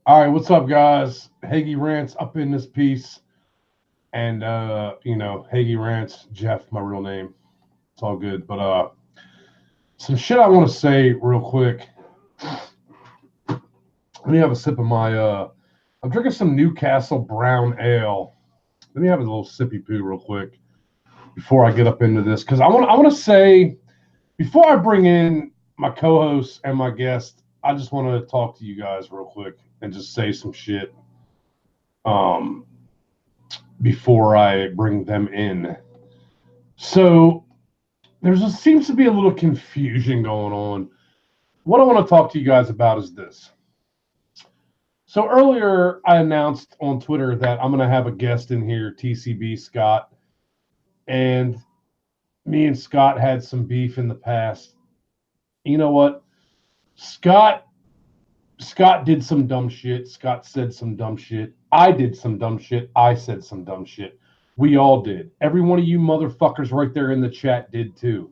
All right, what's up, guys? Hagyrants up in this piece, and Hagyrants, Jeff, my real name. It's all good, but some shit I want to say real quick. Let me have a sip of my. I'm drinking some Newcastle Brown Ale. Let me have a little sippy poo real quick before I get up into this, because I want to say before I bring in my co-host and my guest, I just want to talk to you guys real quick and just say some shit. Before I bring them in. So seems to be a little confusion going on. What I want to talk to you guys about is this. So earlier I announced on Twitter that I'm going to have a guest in here, TCB Scott, and me and Scott had some beef in the past. You know what? Scott did some dumb shit. Scott said some dumb shit. I did some dumb shit. I said some dumb shit. We all did. Every one of you motherfuckers right there in the chat did too.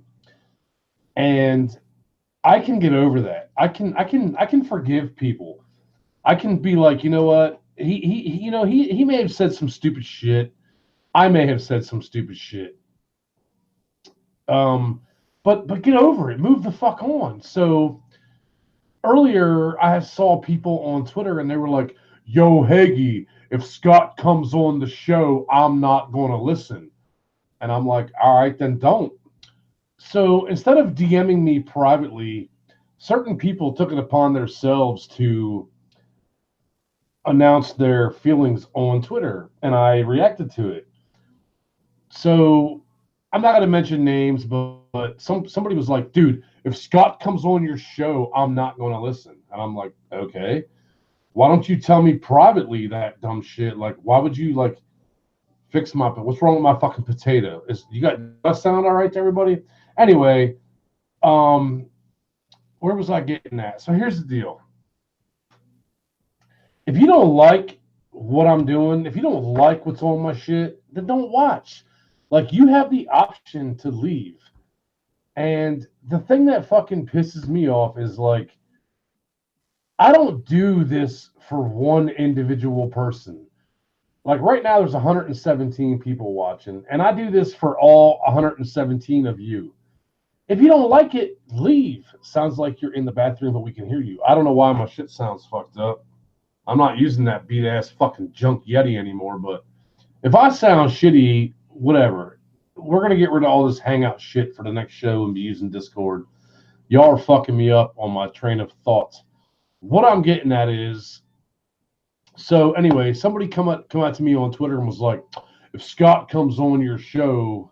And I can get over that. I can forgive people. I can be like, you know what? He may have said some stupid shit. I may have said some stupid shit. But get over it. Move the fuck on. So earlier I saw people on Twitter and they were like, yo, Haggy, if Scott comes on the show, I'm not going to listen. And I'm like, all right, then don't. So instead of DMing me privately, certain people took it upon themselves to announce their feelings on Twitter, and I reacted to it. So I'm not going to mention names, but somebody was like, dude, if Scott comes on your show, I'm not going to listen. And I'm like, okay. Why don't you tell me privately that dumb shit? Like, why would you like fix my? What's wrong with my fucking potato? You got that sound all right to everybody? Anyway, where was I getting at? So here's the deal. If you don't like what I'm doing, if you don't like what's on my shit, then don't watch. Like, you have the option to leave. And the thing that fucking pisses me off is like, I don't do this for one individual person. Like right now, there's 117 people watching, and I do this for all 117 of you. If you don't like it, leave. Sounds like you're in the bathroom, but we can hear you. I don't know why my shit sounds fucked up. I'm not using that beat ass fucking junk Yeti anymore, but if I sound shitty, whatever. We're gonna get rid of all this hangout shit for the next show and be using Discord. Y'all are fucking me up on my train of thoughts. What I'm getting at is, so anyway, somebody come out to me on Twitter and was like, if Scott comes on your show,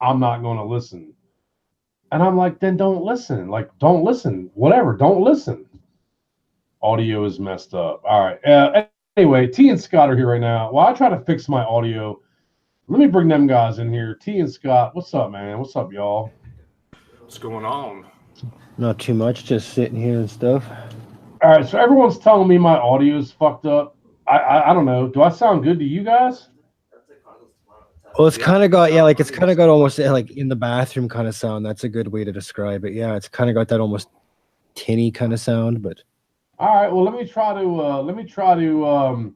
I'm not going to listen. And I'm like, then don't listen. Like, don't listen. Whatever, don't listen. Audio is messed up. All right. Anyway, T and Scott are here right now. While I try to fix my audio, let me bring them guys in here. T and Scott, what's up, man? What's up, y'all? What's going on? Not too much, just sitting here and stuff. All right, so everyone's telling me my audio is fucked up. I don't know. Do I sound good to you guys? Well, it's kind of got, like it's kind of got almost like in the bathroom kind of sound. That's a good way to describe it. Yeah, it's kind of got that almost tinny kind of sound, but. All right, well, let me try to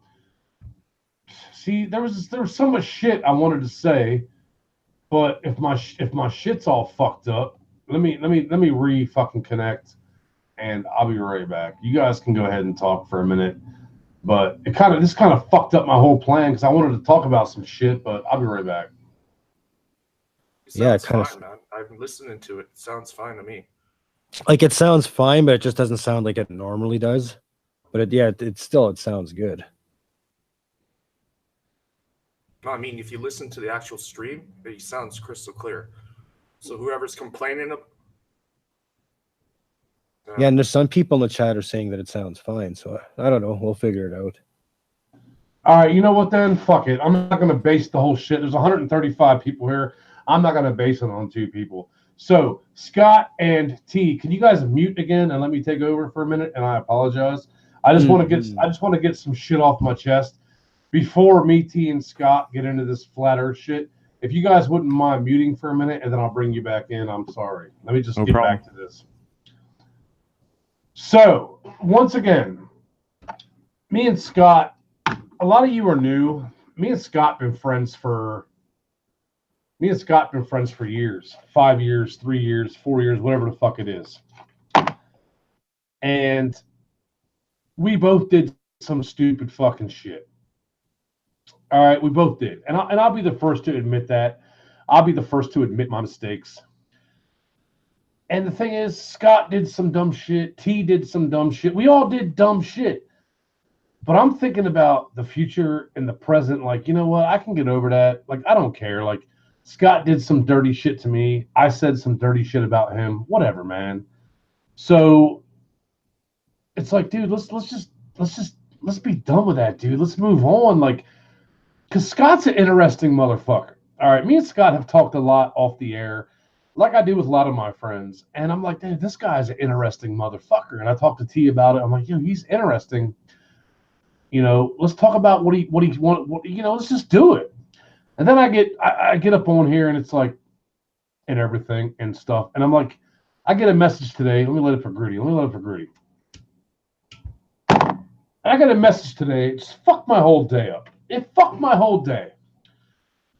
see. There was so much shit I wanted to say, but if my shit's all fucked up, let me re-fucking connect, and I'll be right back. You guys can go ahead and talk for a minute, but this kind of fucked up my whole plan because I wanted to talk about some shit, but I'll be right back. Yeah, it kind of. Man. I'm listening to it. It sounds fine to me. Like it sounds fine, but it just doesn't sound like it normally does. But it sounds good. No, I mean, if you listen to the actual stream, it sounds crystal clear. So whoever's complaining, yeah, and there's some people in the chat are saying that it sounds fine. So I don't know. We'll figure it out. All right, you know what then? Fuck it. I'm not going to base the whole shit. There's 135 people here. I'm not going to base it on two people. So Scott and T, can you guys mute again and let me take over for a minute? And I apologize. I just want to get some shit off my chest before me, T, and Scott get into this flat Earth shit. If you guys wouldn't mind muting for a minute, and then I'll bring you back in. I'm sorry. Let me just get back to this. So once again, me and Scott, a lot of you are new. Me and Scott been friends for years, 5 years, 3 years, 4 years, whatever the fuck it is. And we both did some stupid fucking shit. All right, we both did. And I'll be the first to admit that. I'll be the first to admit my mistakes. And the thing is, Scott did some dumb shit. T did some dumb shit. We all did dumb shit. But I'm thinking about the future and the present. Like, you know what? I can get over that. Like, I don't care. Like, Scott did some dirty shit to me. I said some dirty shit about him. Whatever, man. So it's like, dude, let's be done with that, dude. Let's move on. Like, because Scott's an interesting motherfucker. All right, me and Scott have talked a lot off the air, like I do with a lot of my friends. And I'm like, dude, this guy's an interesting motherfucker. And I talked to T about it. I'm like, he's interesting. Let's talk about what he want. Let's just do it. And then I get up on here and it's like, and everything and stuff. And I'm like, I get a message today. Let me let it for Gritty. I got a message today. It just fucked my whole day up. It fucked my whole day.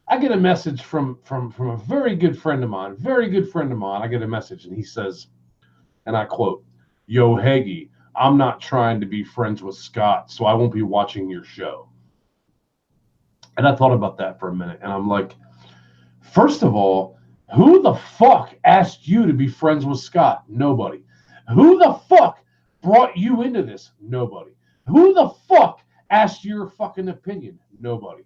I get a message from a very good friend of mine. I get a message and he says, and I quote, "Yo, Haggy, I'm not trying to be friends with Scott, so I won't be watching your show." And I thought about that for a minute, and I'm like, first of all, who the fuck asked you to be friends with Scott? Nobody. Who the fuck brought you into this? Nobody. Who the fuck asked your fucking opinion? Nobody.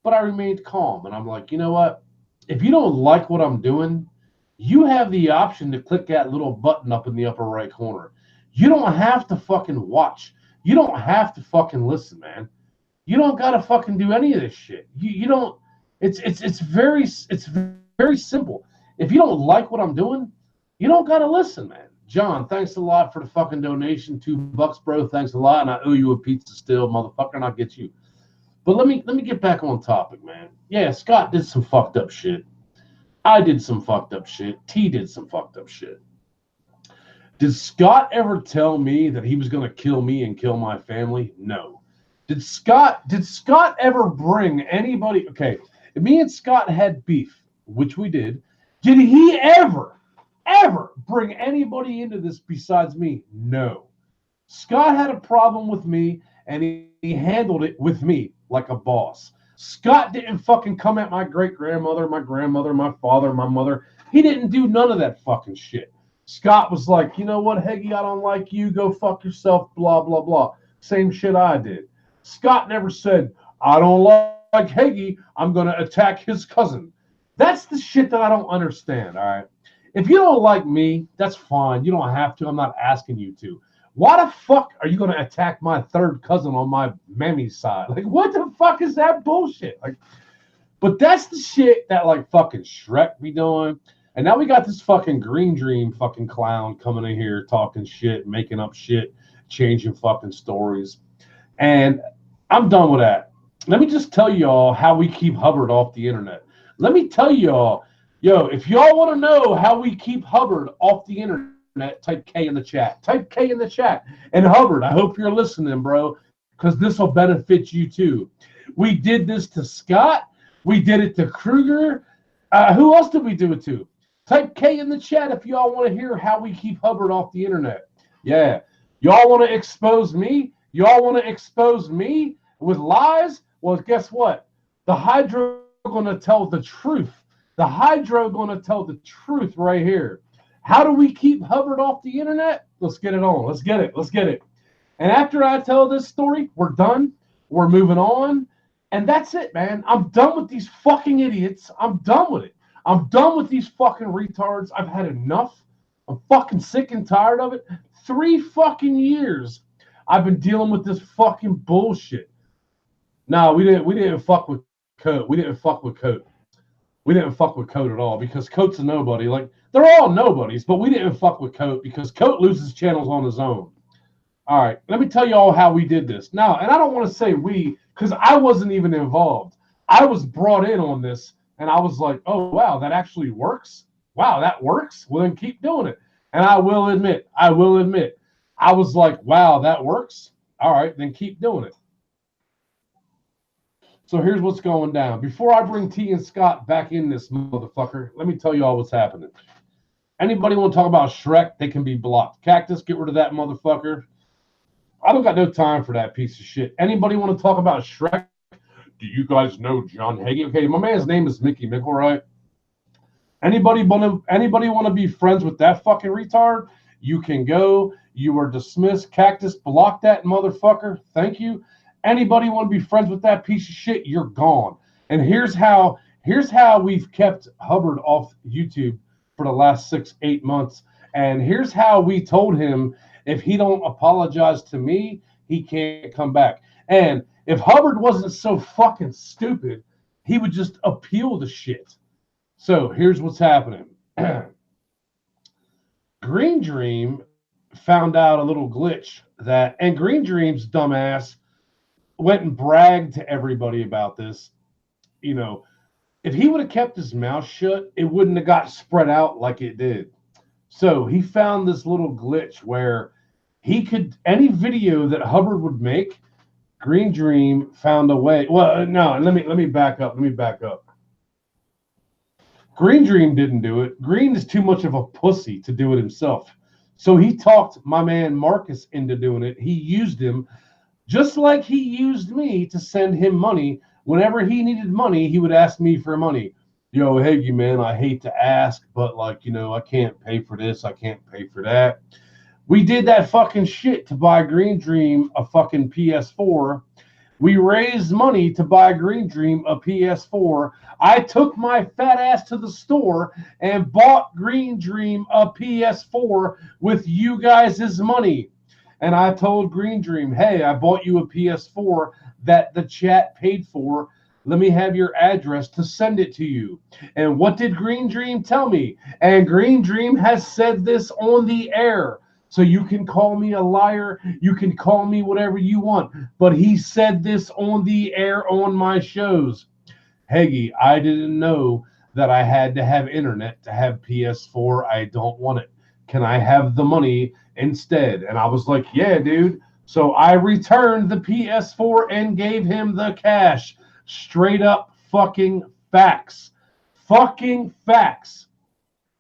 But I remained calm, and I'm like, you know what? If you don't like what I'm doing, you have the option to click that little button up in the upper right corner. You don't have to fucking watch. You don't have to fucking listen, man. You don't gotta fucking do any of this shit. You don't. It's very simple. If you don't like what I'm doing, you don't gotta listen, man. John, thanks a lot for the fucking donation. $2, bro. Thanks a lot, and I owe you a pizza still, motherfucker, and I'll get you. But let me get back on topic, man. Yeah, Scott did some fucked up shit. I did some fucked up shit. T did some fucked up shit. Did Scott ever tell me that he was going to kill me and kill my family? No. Did Scott ever bring anybody? Okay, if me and Scott had beef, which we did he ever bring anybody into this besides me? No. Scott had a problem with me, and he handled it with me like a boss. Scott didn't fucking come at my great-grandmother, my grandmother, my father, my mother. He didn't do none of that fucking shit. Scott was like, you know what, Heggy, I don't like you. Go fuck yourself, blah, blah, blah. Same shit I did. Scott never said, I don't like Heggy. I'm going to attack his cousin. That's the shit that I don't understand, all right? If you don't like me, that's fine. You don't have to. I'm not asking you to. Why the fuck are you going to attack my third cousin on my mammy's side? Like, what the fuck is that bullshit? Like, but that's the shit that, like, fucking Shrek be doing. And now we got this fucking Green Dream fucking clown coming in here talking shit, making up shit, changing fucking stories. And I'm done with that. Let me just tell y'all how we keep Hubbard off the internet. Let me tell y'all, yo, if y'all want to know how we keep Hubbard off the internet, type K in the chat. Type K in the chat. And Hubbard, I hope you're listening, bro, because this will benefit you too. We did this to Scott. We did it to Kruger. Who else did we do it to? Type K in the chat if y'all want to hear how we keep Hubbard off the internet. Yeah. Y'all want to expose me? Y'all want to expose me with lies? Well, guess what? The Hydro going to tell the truth. The Hydro going to tell the truth right here. How do we keep Hubbard off the internet? Let's get it on. Let's get it. Let's get it. And after I tell this story, we're done. We're moving on. And that's it, man. I'm done with these fucking idiots. I'm done with it. I'm done with these fucking retards. I've had enough. I'm fucking sick and tired of it. 3 fucking years I've been dealing with this fucking bullshit. No, we didn't fuck with Coat. We didn't fuck with Coat. We didn't fuck with Coat at all because Coat's a nobody. Like, they're all nobodies, but we didn't fuck with Coat because Coat loses channels on his own. All right, let me tell you all how we did this. Now, and I don't want to say we because I wasn't even involved. I was brought in on this, and I was like, oh, wow, that actually works? Wow, that works? Well, then keep doing it. And I will admit, I was like, wow, that works? All right, then keep doing it. So here's what's going down. Before I bring T and Scott back in this motherfucker, let me tell you all what's happening. Anybody want to talk about Shrek, they can be blocked. Cactus, get rid of that motherfucker. I don't got no time for that piece of shit. Anybody want to talk about Shrek? Do you guys know John Hagee? Okay, my man's name is Mickey Mickle, right? Anybody want to be friends with that fucking retard? You can go. You are dismissed. Cactus, block that motherfucker. Thank you. Anybody want to be friends with that piece of shit? You're gone. And here's how we've kept Hubbard off YouTube for the last 6-8 months. And here's how we told him, if he don't apologize to me, he can't come back. And if Hubbard wasn't so fucking stupid, he would just appeal the shit. So here's what's happening. Green Dream found out a little glitch and Green Dream's dumbass went and bragged to everybody about this. You know, if he would have kept his mouth shut, it wouldn't have got spread out like it did. So he found this little glitch where he could, any video that Hubbard would make, Green Dream found a way. Well, no, let me back up. Green Dream didn't do it. Green is too much of a pussy to do it himself. So he talked my man Marcus into doing it. He used him just like he used me to send him money. Whenever he needed money, he would ask me for money. Yo, hey, man, I hate to ask, but like, you know, I can't pay for this. I can't pay for that. We did that fucking shit to buy Green Dream a fucking PS4. We raised money to buy Green Dream a PS4. I took my fat ass to the store and bought Green Dream a PS4 with you guys' money. And I told Green Dream, hey, I bought you a PS4 that the chat paid for. Let me have your address to send it to you. And what did Green Dream tell me? And Green Dream has said this on the air. So you can call me a liar. You can call me whatever you want. But he said this on the air on my shows. Hagee, I didn't know that I had to have internet to have PS4. I don't want it. Can I have the money instead? And I was like, yeah, dude. So I returned the PS4 and gave him the cash. Straight up fucking facts. Fucking facts.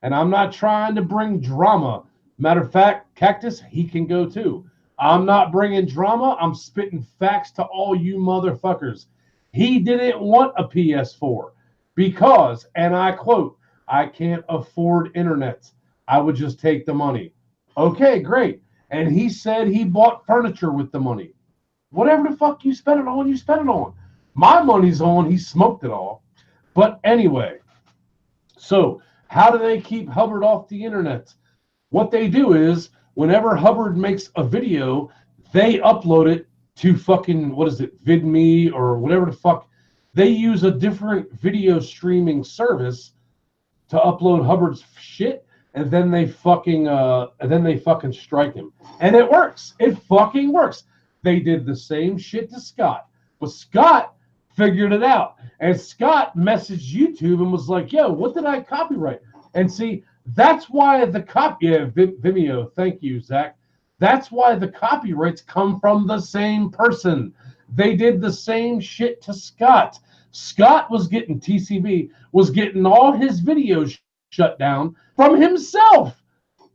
And I'm not trying to bring drama. Matter of fact, Cactus, he can go too. I'm not bringing drama. I'm spitting facts to all you motherfuckers. He didn't want a PS4 because, and I quote, I can't afford internet. I would just take the money. Okay, great. And he said he bought furniture with the money. Whatever the fuck you spend it on, you spend it on. My money's on, he smoked it all. But anyway, so how do they keep Hubbard off the internet? What they do is, whenever Hubbard makes a video, they upload it to fucking, what is it, VidMe or whatever the fuck. They use a different video streaming service to upload Hubbard's shit, and then they fucking strike him. And it works. It fucking works. They did the same shit to Scott. But Scott figured it out. And Scott messaged YouTube and was like, yo, what did I copyright? And see, that's why the Vimeo, thank you, Zach. That's why the copyrights come from the same person. They did the same shit to Scott. Scott was getting TCB, was getting all his videos shut down from himself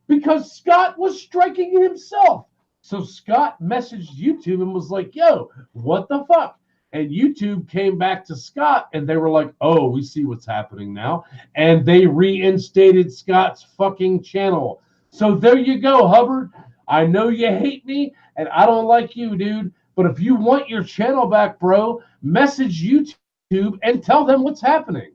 because Scott was striking himself. So Scott messaged YouTube and was like, yo, what the fuck? And YouTube came back to Scott and they were like, oh, we see what's happening now. And they reinstated Scott's fucking channel. So there you go, Hubbard. I know you hate me and I don't like you, dude. But if you want your channel back, bro, message YouTube and tell them what's happening.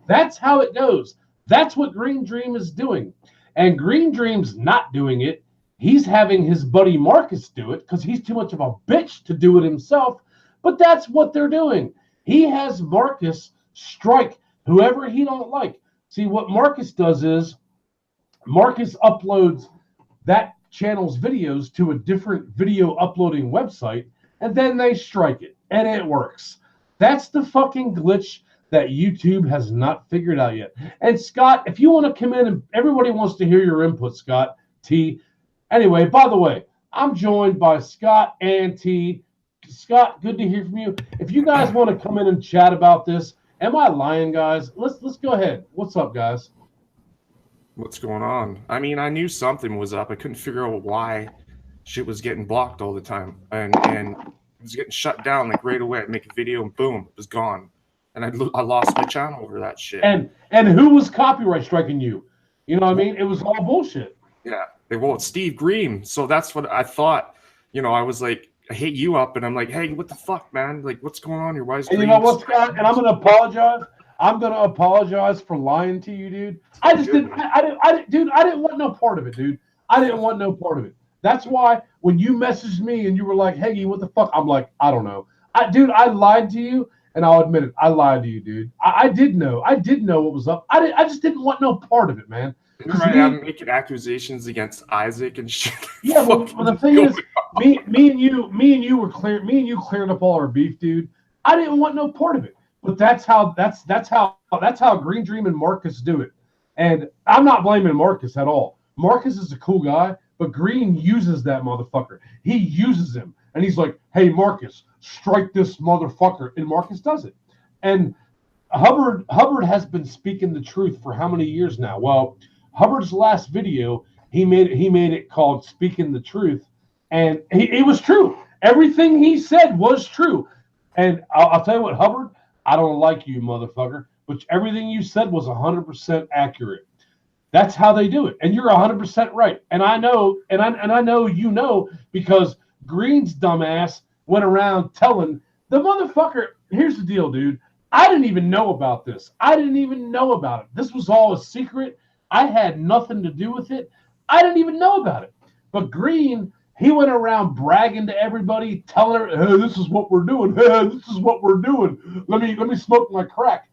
That's how it goes. That's what Green Dream is doing. And Green Dream's not doing it. He's having his buddy Marcus do it because he's too much of a bitch to do it himself. But that's what they're doing. He has Marcus strike whoever he don't like. See, what Marcus does is Marcus uploads that channel's videos to a different video uploading website, and then they strike it, and it works. That's the fucking glitch that YouTube has not figured out yet. And Scott, if you want to come in, and everybody wants to hear your input, Scott T. Anyway, by the way, I'm joined by Scott and T. Scott, good to hear from you. If you guys want to come in and chat about this, am I lying, guys? Let's go ahead. What's up, guys? What's going on? I mean, I knew something was up. I couldn't figure out why shit was getting blocked all the time, and it was getting shut down like right away. I'd make a video and boom, it was gone, and I lost my channel over that shit. And who was copyright striking you? You know what I mean? It was all bullshit. Yeah, well, it's Steve Green. So that's what I thought. You know, I was like, I hit you up, and I'm like, hey, what the fuck, man? Like, what's going on here? Why is And you know what, Scott? And I'm gonna apologize. I'm gonna apologize for lying to you, dude. I just didn't. I didn't want no part of it, dude. I didn't want no part of it. That's why when you messaged me and you were like, "Hey, what the fuck?" I'm like, I don't know. I lied to you, and I'll admit it. I lied to you, dude. I did know. I did know what was up. I just didn't want no part of it, man. Right, I'm making accusations against Isaac and shit. Yeah, well, the thing is, me and you cleared up all our beef, dude. I didn't want no part of it. But that's how Green Dream and Marcus do it. And I'm not blaming Marcus at all. Marcus is a cool guy, but Green uses that motherfucker. He uses him. And he's like, hey, Marcus, strike this motherfucker. And Marcus does it. And Hubbard has been speaking the truth for how many years now? Well, Hubbard's last video, he made it called Speaking the Truth. And it was true. Everything he said was true. And I'll tell you what, Hubbard, I don't like you, motherfucker, but everything you said was 100% accurate. That's how they do it, and you're 100% right. And I know, and I know you know, because Green's dumbass went around telling the motherfucker. Here's the deal, dude. I didn't even know about this. I didn't even know about it. This was all a secret. I had nothing to do with it. I didn't even know about it. But Green, he went around bragging to everybody, telling her, hey, this is what we're doing. Hey, this is what we're doing. Let me smoke my crack.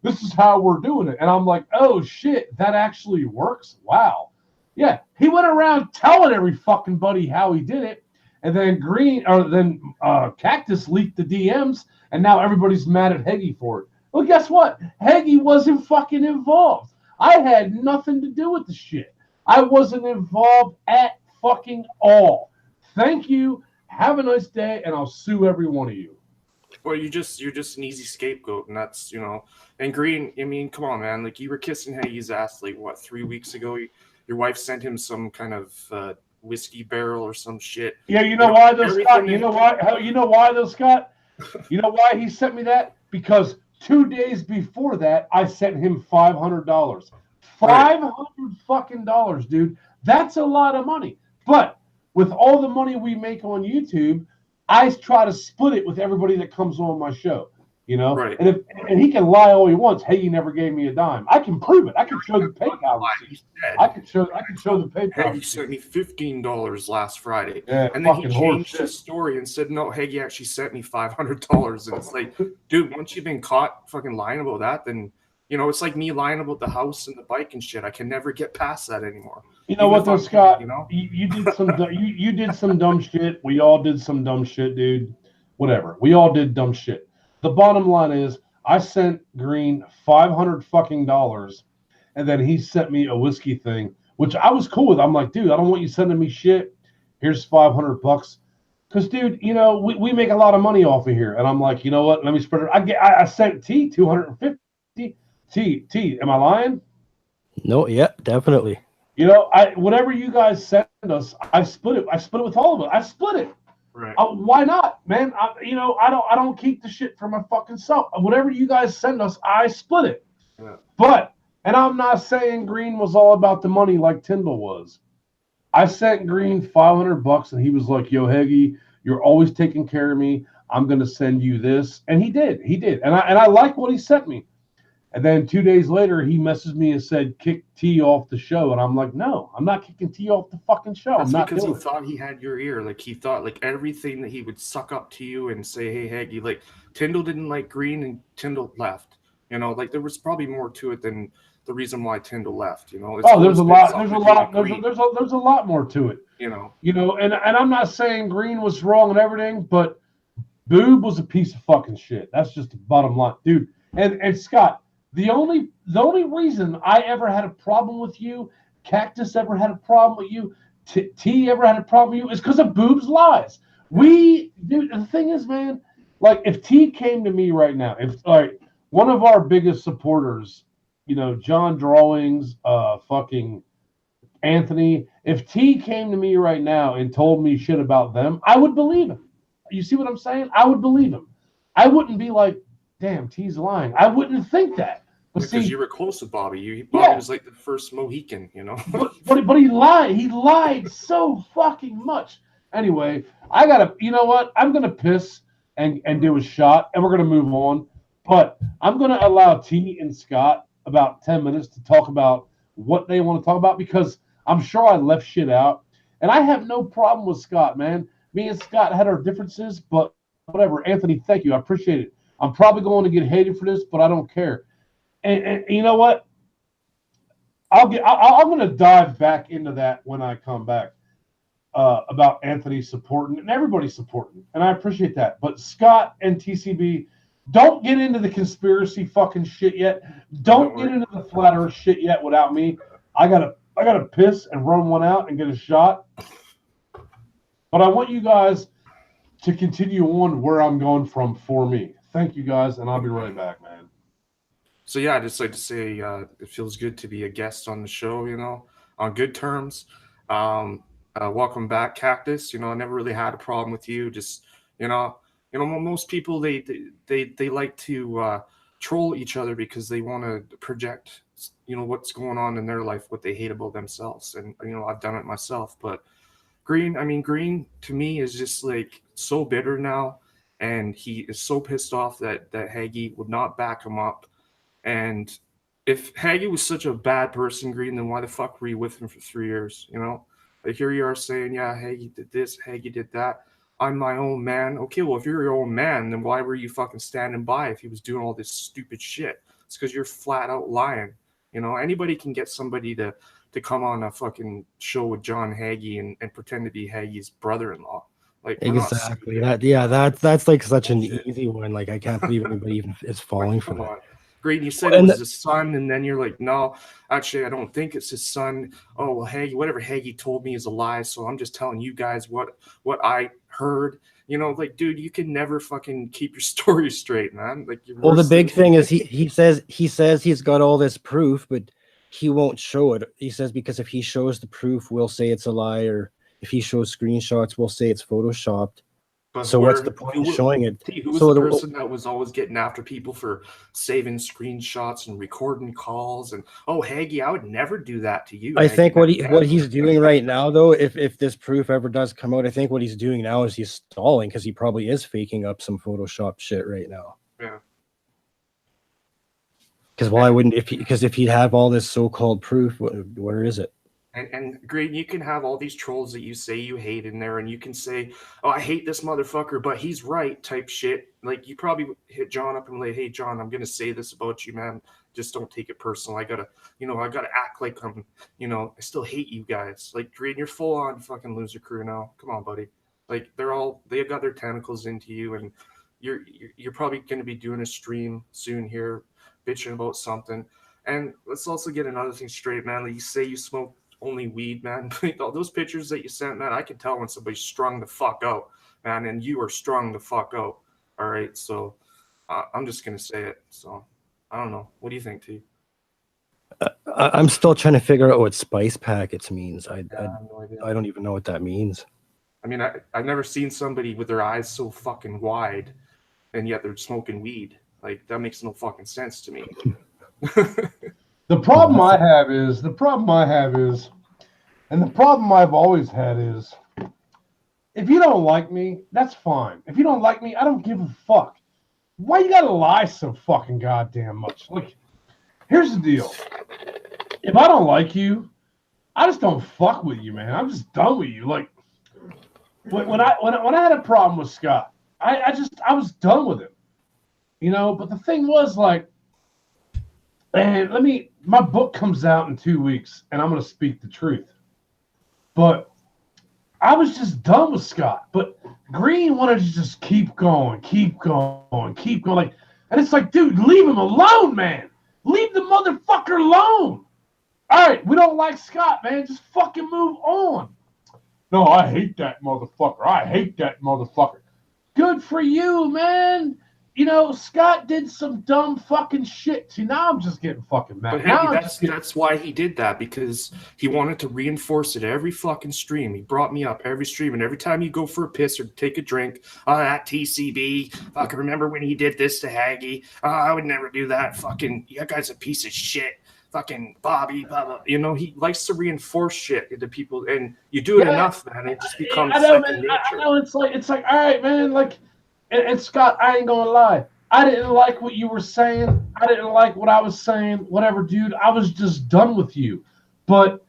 This is how we're doing it. And I'm like, oh, shit, that actually works? Wow. Yeah, he went around telling every fucking buddy how he did it. And then Cactus leaked the DMs, and now everybody's mad at Haggy for it. Well, guess what? Haggy wasn't fucking involved. I had nothing to do with the shit. I wasn't involved at fucking all. Thank you. Have a nice day, and I'll sue every one of you. Well, you're just an easy scapegoat, and that's, you know. And Green, I mean, come on, man. Like, you were kissing Haggy's ass like what, 3 weeks ago? Your wife sent him some kind of whiskey barrel or some shit. Yeah, you know why though, Scott? You know why? You know why though, Scott? You know why he sent me that? Because 2 days before that, I sent him $500. $500 fucking dollars, dude. That's a lot of money. But with all the money we make on YouTube, I try to split it with everybody that comes on my show. You know, right. And he can lie all he wants. Hey, you never gave me a dime. I can prove it. I can show the PayPal receipt. I can show the PayPal. Haggy sent me $15 last Friday, yeah, and then he changed his story and said, "No, Haggy actually sent me $500." And it's like, dude, once you've been caught fucking lying about that, then you know it's like me lying about the house and the bike and shit. I can never get past that anymore. You know what, though, Scott? You know, you did some you did some dumb shit. We all did some dumb shit, dude. Whatever. We all did dumb shit. The bottom line is, I sent Green $500 fucking dollars, and then he sent me a whiskey thing, which I was cool with. I'm like, dude, I don't want you sending me shit. Here's $500. Because, dude, you know, we make a lot of money off of here. And I'm like, you know what? Let me spread it. I sent T $250. T, am I lying? No, yeah, definitely. You know, whatever you guys send us, I split it. I split it with all of it. I split it. Right. Why not, man? I don't keep the shit for my fucking self. Whatever you guys send us, I split it. Yeah. But, and I'm not saying Green was all about the money like Tyndall was. I sent Green $500, and he was like, "Yo, Haggy, you're always taking care of me. I'm gonna send you this," and he did. And I like what he sent me. And then 2 days later, he messaged me and said, "Kick T off the show." And I'm like, no, I'm not kicking T off the fucking show. That's I'm not because he doing it. thought he had your ear. Like, he thought, like, everything that he would suck up to you and say, hey, Haggy, like, Tyndall didn't like Green and Tyndall left. You know, like, there was probably more to it than the reason why Tyndall left, you know. There's a lot more to it. You know, and I'm not saying Green was wrong and everything, but Boob was a piece of fucking shit. That's just the bottom line, dude. And Scott, the only reason I ever had a problem with you, Cactus ever had a problem with you, T ever had a problem with you, it's because of Boob's lies. Dude, the thing is, man, like if T came to me right now, if like one of our biggest supporters, John Drawings, fucking Anthony, if T came to me right now and told me shit about them, I would believe him. You see what I'm saying? I would believe him. I wouldn't be like, damn, T's lying. I wouldn't think that. But because see, you were close to Bobby. Bobby was like the first Mohican, But he lied. He lied so fucking much. Anyway, you know what? I'm gonna piss and do a shot, and we're gonna move on. But I'm gonna allow T and Scott about 10 minutes to talk about what they want to talk about because I'm sure I left shit out, and I have no problem with Scott, man. Me and Scott had our differences, but whatever. Anthony, thank you. I appreciate it. I'm probably going to get hated for this, but I don't care. And you know what? I'm going to dive back into that when I come back about Anthony supporting and everybody supporting, and I appreciate that. But Scott and TCB, don't get into the conspiracy fucking shit yet. Don't get into the flat earth shit yet without me. I gotta piss and run one out and get a shot. But I want you guys to continue on where I'm going from for me. Thank you guys, and I'll be right back, man. So yeah, I'd just like to say it feels good to be a guest on the show, on good terms. Welcome back, Cactus. I never really had a problem with you. Just most people they like to troll each other because they want to project what's going on in their life, what they hate about themselves, and I've done it myself. But Green to me is just like so bitter now, and he is so pissed off that Haggy would not back him up. And if Haggy was such a bad person, Green, then why the fuck were you with him for 3 years? Like here you are saying, yeah, Haggy did this, Haggy did that. I'm my own man. Okay, well, if you're your own man, then why were you fucking standing by if he was doing all this stupid shit? It's because you're flat out lying. Anybody can get somebody to come on a fucking show with John Haggy and pretend to be Haggy's brother-in-law. Like exactly that's like such an easy one. Like I can't believe anybody even is falling for that. Great, you said it was his son, and then you're like, no, actually, I don't think it's his son. Oh, well, Haggy, whatever Haggy told me is a lie, so I'm just telling you guys what I heard. Like, dude, you can never fucking keep your story straight, man. Like, well, the big thing is he says he's got all this proof, but he won't show it. He says because if he shows the proof, we'll say it's a lie, or if he shows screenshots, we'll say it's photoshopped. But so what's the point of showing it? Who was the person that was always getting after people for saving screenshots and recording calls? And Haggy, I would never do that to you. I think what he's doing right now, though, if this proof ever does come out, I think what he's doing now is he's stalling because he probably is faking up some Photoshop shit right now. Yeah. Because why wouldn't if he'd have all this so-called proof, where is it? And great, you can have all these trolls that you say you hate in there, and you can say, "Oh, I hate this motherfucker, but he's right," type shit. Like you probably hit John up and like, "Hey, John, I'm gonna say this about you, man. Just don't take it personal. I gotta act like I'm, I still hate you guys. Like, Green, you're full on fucking loser crew now. Come on, buddy. Like they've got their tentacles into you, and you're probably gonna be doing a stream soon here, bitching about something. And let's also get another thing straight, man. Like you say you smoke only weed, man. Those pictures that you sent, man, I can tell when somebody's strung the fuck out, man, and you are strung the fuck out. All right, so I'm just gonna say it. So I don't know. What do you think, T? I'm still trying to figure out what spice packets means. I have no idea. I don't even know what that means. I mean, I've never seen somebody with their eyes so fucking wide, and yet they're smoking weed. Like that makes no fucking sense to me. The problem I have is, and the problem I've always had is, if you don't like me, that's fine. If you don't like me, I don't give a fuck. Why you gotta lie so fucking goddamn much? Like, here's the deal. If I don't like you, I just don't fuck with you, man. I'm just done with you. Like, when I had a problem with Scott, I was done with him. But the thing was, like, and my book comes out in 2 weeks, and I'm going to speak the truth. But I was just done with Scott. But Green wanted to just keep going. Like, and it's like, dude, leave him alone, man. Leave the motherfucker alone. All right, we don't like Scott, man. Just fucking move on. No, I hate that motherfucker. I hate that motherfucker. Good for you, man. You know, Scott did some dumb fucking shit. See, now I'm just getting fucking mad. But Now hey, I'm just getting... that's why he did that, because he wanted to reinforce it every fucking stream. He brought me up every stream, and every time you go for a piss or take a drink, that TCB, fucking remember when he did this to Haggy? I would never do that. Fucking, that guy's a piece of shit. Fucking Bobby, blah, blah. You know, he likes to reinforce shit into people, and you do it enough, man, it just becomes second nature. I know, it's like, all right, man, like, and Scott, I ain't gonna lie. I didn't like what you were saying. I didn't like what I was saying. Whatever, dude. I was just done with you. But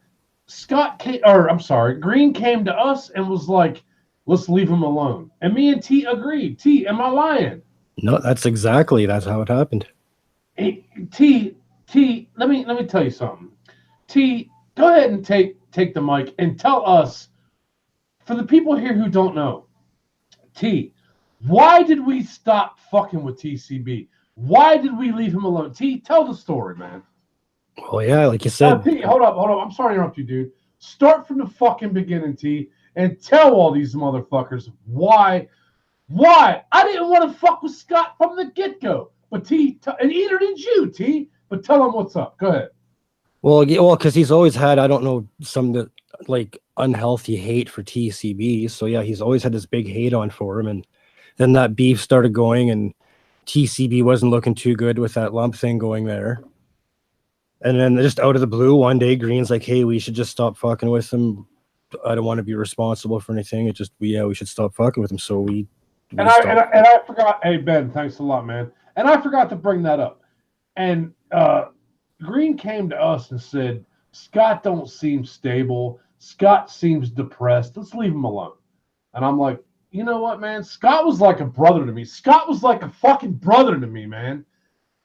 Green came to us and was like, let's leave him alone. And me and T agreed. T, am I lying? No, that's how it happened. Hey, T, let me tell you something. T, go ahead and take the mic and tell us, for the people here who don't know, T, why did we stop fucking with TCB? Why did we leave him alone? T, tell the story, man. Oh yeah, like you said. T, hold up. I'm sorry to interrupt you, dude. Start from the fucking beginning, T, and tell all these motherfuckers why I didn't want to fuck with Scott from the get-go. But T, and either did you, T. But tell him what's up. Go ahead. Well, because he's always had, I don't know, some like unhealthy hate for TCB. So yeah, he's always had this big hate on for him, and then that beef started going, and TCB wasn't looking too good with that lump thing going there. And then just out of the blue, one day, Green's like, hey, we should just stop fucking with him. I don't want to be responsible for anything. We should stop fucking with him. So we I forgot. Hey, Ben, thanks a lot, man. And I forgot to bring that up. And Green came to us and said, Scott don't seem stable. Scott seems depressed. Let's leave him alone. And I'm like, you know what, man? Scott was like a brother to me. Scott was like a fucking brother to me, man.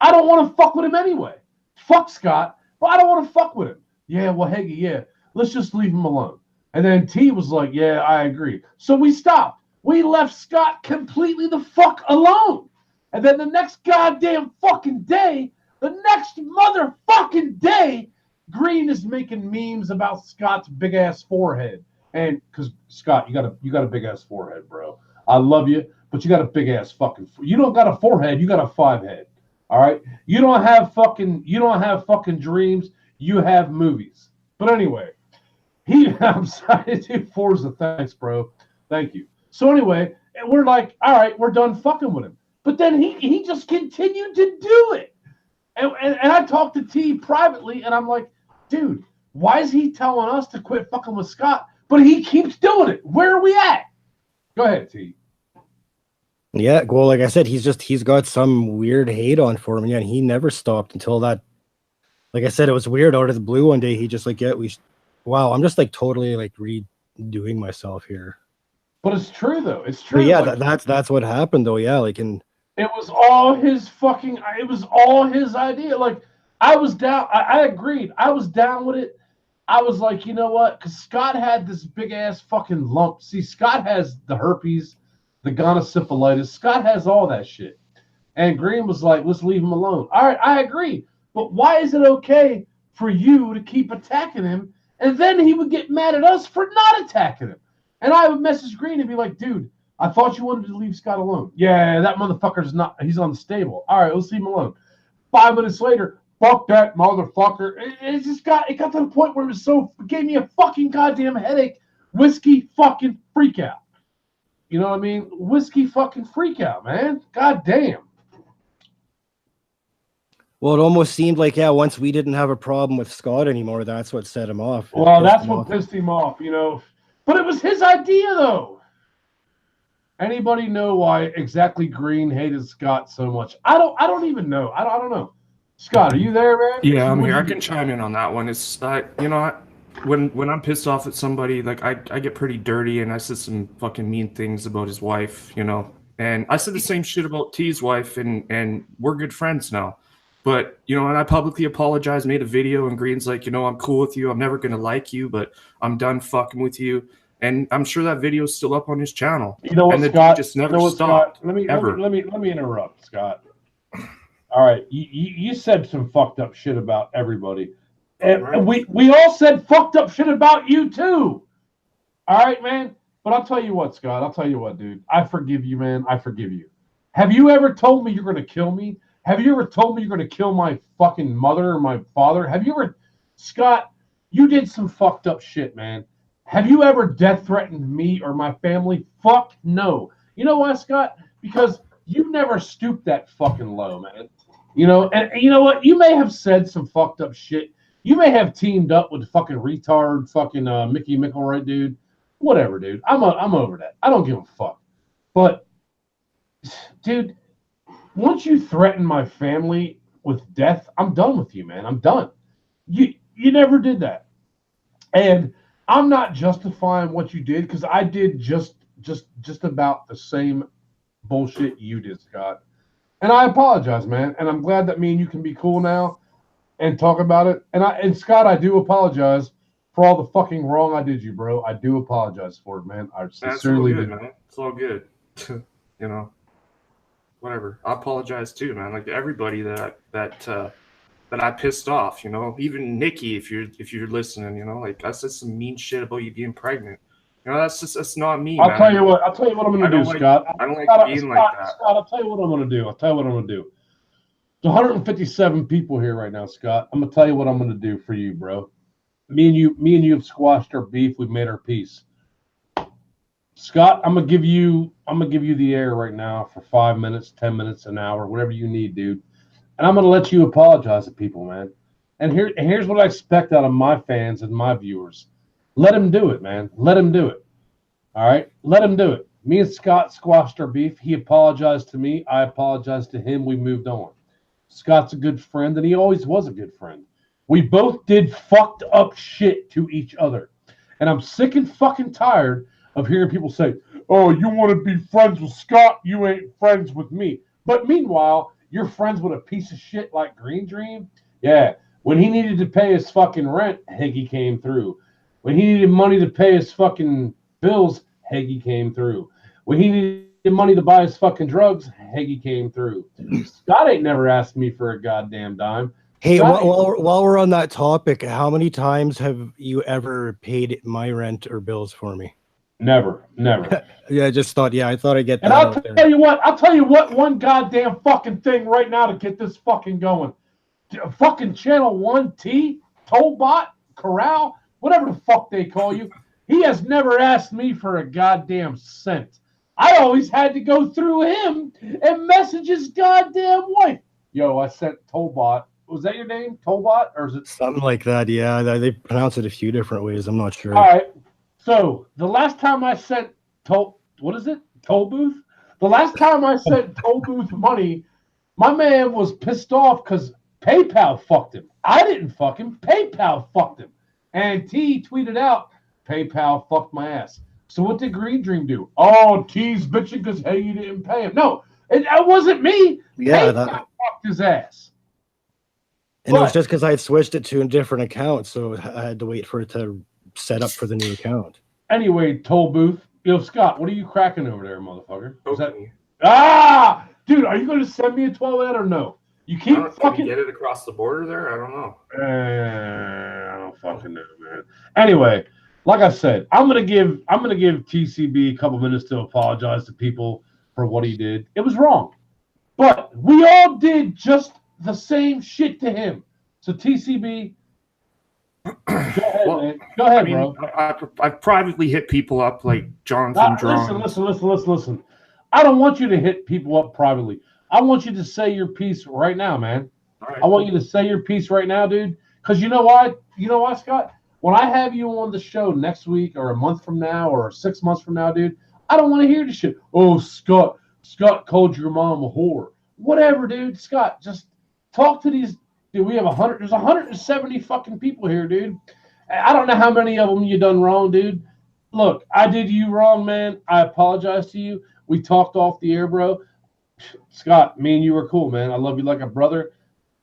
I don't want to fuck with him anyway. Fuck Scott, but I don't want to fuck with him. Yeah, well, Haggy, yeah. Let's just leave him alone. And then T was like, yeah, I agree. So we stopped. We left Scott completely the fuck alone. And then the next goddamn fucking day, the next motherfucking day, Green is making memes about Scott's big ass forehead. And because Scott, you got a big ass forehead, bro. I love you, but you got a big ass fucking. You don't got a forehead. You got a 5 head. All right. You don't have fucking dreams. You have movies. But anyway, I'm sorry, dude. Forza, thanks, bro. Thank you. So anyway, we're like, all right, we're done fucking with him. But then he just continued to do it. And I talked to T privately, and I'm like, dude, why is he telling us to quit fucking with Scott? But he keeps doing it. Where are we at? Go ahead, T. Yeah, well, like I said, he's got some weird hate on for him, and he never stopped until that. Like I said, it was weird out of the blue one day. He just like, yeah, wow, I'm just like totally like redoing myself here. But it's true though. It's true. But yeah, like, that's what happened though. Yeah, like it was all his idea. Like I was down. I agreed. I was down with it. I was like, you know what? Because Scott had this big ass fucking lump. See, Scott has the herpes, the gonosyphilitis. Scott has all that shit. And Green was like, let's leave him alone. All right, I agree. But why is it okay for you to keep attacking him? And then he would get mad at us for not attacking him. And I would message Green and be like, dude, I thought you wanted to leave Scott alone. Yeah, that motherfucker's not, he's unstable. All right, let's leave him alone. 5 minutes later, fuck that motherfucker. It got to the point where it gave me a fucking goddamn headache. Whiskey fucking freak out. You know what I mean? Whiskey fucking freak out, man. God damn. Well, it almost seemed like, yeah, once we didn't have a problem with Scott anymore, that's what set him off. Well, that's what pissed him off, you know. But it was his idea, though. Anybody know why exactly Green hated Scott so much? I don't even know. I don't know. Scott, are you there, man? Yeah, I'm here. I can chime in on that one. It's you know, when I'm pissed off at somebody, like I get pretty dirty, and I said some fucking mean things about his wife, you know. And I said the same shit about T's wife, and we're good friends now. But, you know, and I publicly apologized, made a video, and Green's like, you know, I'm cool with you. I'm never going to like you, but I'm done fucking with you. And I'm sure that video is still up on his channel. You know what, and Scott? Just never stopped. Scott, let me interrupt, Scott. All right, you said some fucked up shit about everybody. And we all said fucked up shit about you, too. All All right, man. But I'll tell you what, Scott. I'll tell you what, dude. I forgive you, man. I forgive you. Have you ever told me you're going to kill me? Have you ever told me you're going to kill my fucking mother or my father? Have you ever, Scott, you did some fucked up shit, man. Have you ever death threatened me or my family? Fuck no. You know why, Scott? Because you never stooped that fucking low, man. You know, and you know what? You may have said some fucked up shit. You may have teamed up with fucking retard fucking Mickey McElroy, dude. Whatever, dude. I'm over that. I don't give a fuck. But, dude, once you threaten my family with death, I'm done with you, man. I'm done. You never did that. And I'm not justifying what you did because I did just about the same bullshit you did, Scott. And I apologize, man. And I'm glad that me and you can be cool now and talk about it. And Scott, I do apologize for all the fucking wrong I did you, bro. I do apologize for it, man. I sincerely do. Man. It's all good. You know, whatever. I apologize too, man. Like everybody that I pissed off, you know, even Nikki, if you're listening, you know, like I said some mean shit about you being pregnant. You know, that's not me. I'll tell you what I'm going to do, Scott. I don't like being like that. Scott, I'll tell you what I'm going to do. There's 157 people here right now, Scott. I'm going to tell you what I'm going to do for you, bro. Me and you have squashed our beef. We've made our peace. Scott, I'm gonna give you the air right now for 5 minutes, 10 minutes, an hour, whatever you need, dude. And I'm gonna let you apologize to people, man. And here's what I expect out of my fans and my viewers. Let him do it, man. Let him do it. All right? Let him do it. Me and Scott squashed our beef. He apologized to me. I apologized to him. We moved on. Scott's a good friend, and he always was a good friend. We both did fucked up shit to each other. And I'm sick and fucking tired of hearing people say, oh, you want to be friends with Scott, you ain't friends with me. But meanwhile, you're friends with a piece of shit like Green Dream? Yeah. When he needed to pay his fucking rent, Haggy came through. When he needed money to pay his fucking bills, Haggy came through. When he needed money to buy his fucking drugs, Haggy came through. Scott ain't never asked me for a goddamn dime. Hey, while we're on that topic, how many times have you ever paid my rent or bills for me? Never. Yeah, I just thought, I thought I'd get that. And I'll tell you what, one goddamn fucking thing right now to get this fucking going. Fucking Channel 1T, Tollbot, Corral, whatever the fuck they call you. He has never asked me for a goddamn cent. I always had to go through him and message his goddamn wife. Yo, I sent Tollbot. Was that your name, Tollbot, or is it something like that? Yeah, they pronounce it a few different ways. I'm not sure. All right. So the last time I sent Toll Booth? The last time I sent Toll Booth money, my man was pissed off because PayPal fucked him. I didn't fuck him. PayPal fucked him. And T tweeted out, PayPal fucked my ass. So what did Green Dream do? Oh, T's bitching because hey, you didn't pay him. No, that wasn't me. Yeah, PayPal fucked his ass. And it was just because I had switched it to a different account, so I had to wait for it to set up for the new account. Anyway, Toll Booth. Yo, Scott, what are you cracking over there, motherfucker? Is that dude, are you going to send me a 12 or no? You keep fucking get it across the border there. I don't know. I don't fucking know, man. Anyway, like I said, I'm gonna give TCB a couple minutes to apologize to people for what he did. It was wrong, but we all did just the same shit to him. So TCB, go ahead, man. Go ahead, bro. I've privately hit people up like Jonathan Drone. Listen. I don't want you to hit people up privately. I want you to say your piece right now, man. Right. I want you to say your piece right now, dude. Because you know why? You know why, Scott? When I have you on the show next week or a month from now or 6 months from now, dude, I don't want to hear this shit. Oh, Scott called your mom a whore. Whatever, dude. Scott, just talk to these. Dude, we have 100. There's 170 fucking people here, dude. I don't know how many of them you done wrong, dude. Look, I did you wrong, man. I apologize to you. We talked off the air, bro. Scott, me and you were cool, man. I love you like a brother.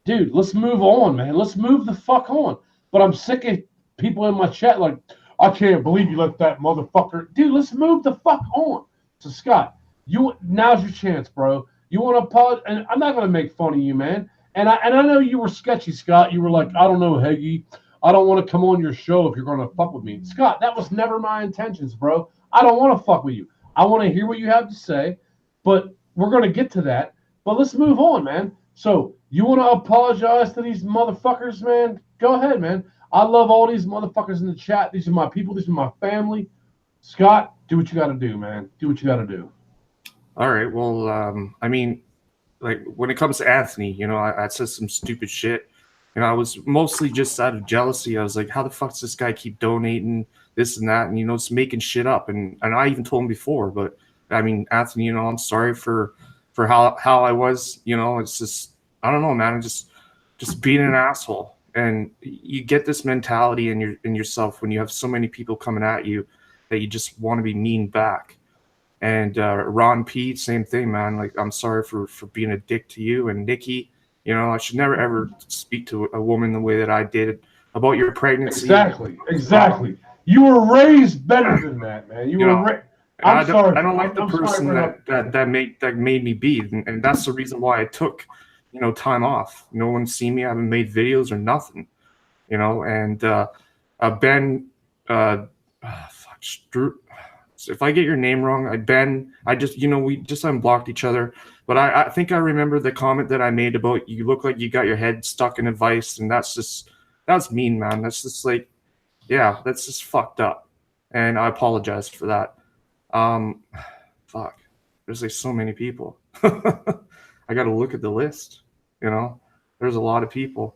Dude, let's move on, man. Let's move the fuck on. But I'm sick of people in my chat like, I can't believe you let that motherfucker. Dude, let's move the fuck on. So, Scott, now's your chance, bro. You want to apologize? And I'm not going to make fun of you, man. And I know you were sketchy, Scott. You were like, I don't know, Haggy. I don't want to come on your show if you're going to fuck with me. Scott, that was never my intentions, bro. I don't want to fuck with you. I want to hear what you have to say, but we're going to get to that. But let's move on, man. So you want to apologize to these motherfuckers, man? Go ahead, man. I love all these motherfuckers in the chat. These are my people. These are my family. Scott, do what you got to do, man. Do what you got to do. All right. Well, I mean, like when it comes to Anthony, you know, I said some stupid shit. And I was mostly just out of jealousy. I was like, how the fuck does this guy keep donating this and that? And, you know, just making shit up. And I even told him before, but I mean, Anthony, you know, I'm sorry for how I was, you know, it's just, I don't know, man. I'm just being an asshole. And you get this mentality in yourself when you have so many people coming at you that you just want to be mean back. And Ron P, same thing, man. Like, I'm sorry for being a dick to you. And Nikki, you know, I should never ever speak to a woman the way that I did about your pregnancy. Exactly. You were raised better than that, man. You were raised. I don't like the person that made me be, and that's the reason why I took, you know, time off. No one's seen me. I haven't made videos or nothing, you know. And Ben, if I get your name wrong, Ben, we just unblocked each other. But I think I remember the comment that I made about you look like you got your head stuck in a vice, and that's mean, man. That's just like, yeah, that's just fucked up, and I apologize for that. Fuck, there's like so many people. I got to look at the list, you know. There's a lot of people.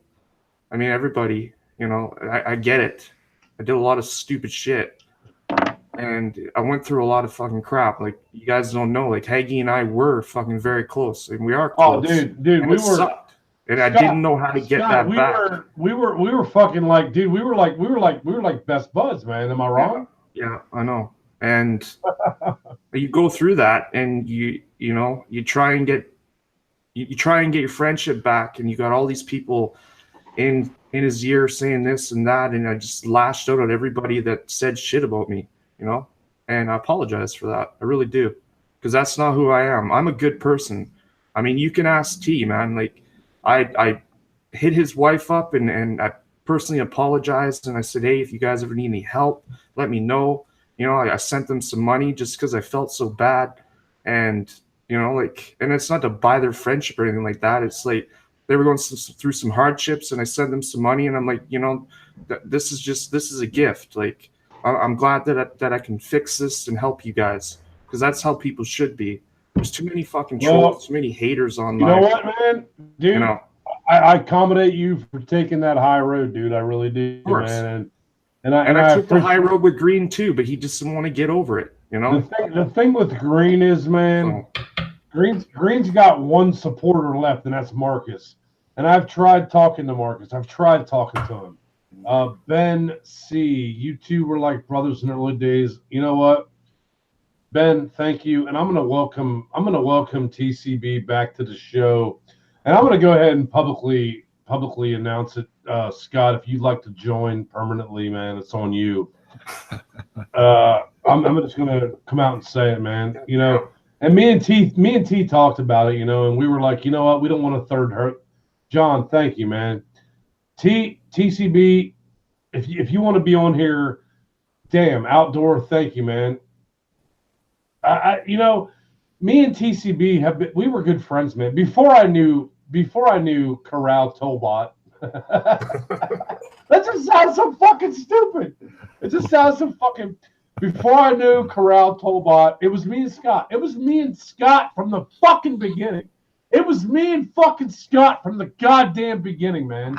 I mean, everybody, you know. I get it. I did a lot of stupid shit. And I went through a lot of fucking crap. Like, you guys don't know. Like, Haggy and I were fucking very close, and we are close. Oh, dude, we were. Sucked. And Scott, I didn't know how to get that back. We were fucking like, dude. We were like best buds, man. Am I wrong? Yeah, I know. And you go through that, and you try and get your friendship back, and you got all these people in his ear saying this and that, and I just lashed out at everybody that said shit about me. You know, and I apologize for that. I really do, because that's not who I am. I'm a good person. I mean, you can ask T, man. Like, I hit his wife up, and I personally apologized, and I said, hey, if you guys ever need any help, let me know. You know, I sent them some money just because I felt so bad, and you know, like, and it's not to buy their friendship or anything like that. It's like they were going through some hardships, and I sent them some money, and I'm like, you know, this is a gift. Like, I'm glad that I can fix this and help you guys, because that's how people should be. There's too many fucking trolls, too many haters online. You know what, man? Dude, you know, I accommodate you for taking that high road, dude. I really do, man. And I took the high road with Green too, but he just didn't want to get over it, you know? The thing with Green is, man, Green's got one supporter left, and that's Marcus. And I've tried talking to Marcus. I've tried talking to him. Ben C, you two were like brothers in the early days. You know what, Ben? Thank you, and I'm gonna welcome TCB back to the show, and I'm gonna go ahead and publicly announce it. Scott, if you'd like to join permanently, man, it's on you. I'm just gonna come out and say it, man. You know, and me and T talked about it, you know, and we were like, you know what, we don't want a third hurt. John, thank you, man. TCB, if you want to be on here, damn, outdoor, thank you, man. You know, me and TCB we were good friends, man. Before I knew Corral Tobot. That just sounds so fucking stupid. It just sounds so fucking. Before I knew Corral Tobot, it was me and Scott. It was me and Scott from the fucking beginning. It was me and fucking Scott from the goddamn beginning, man.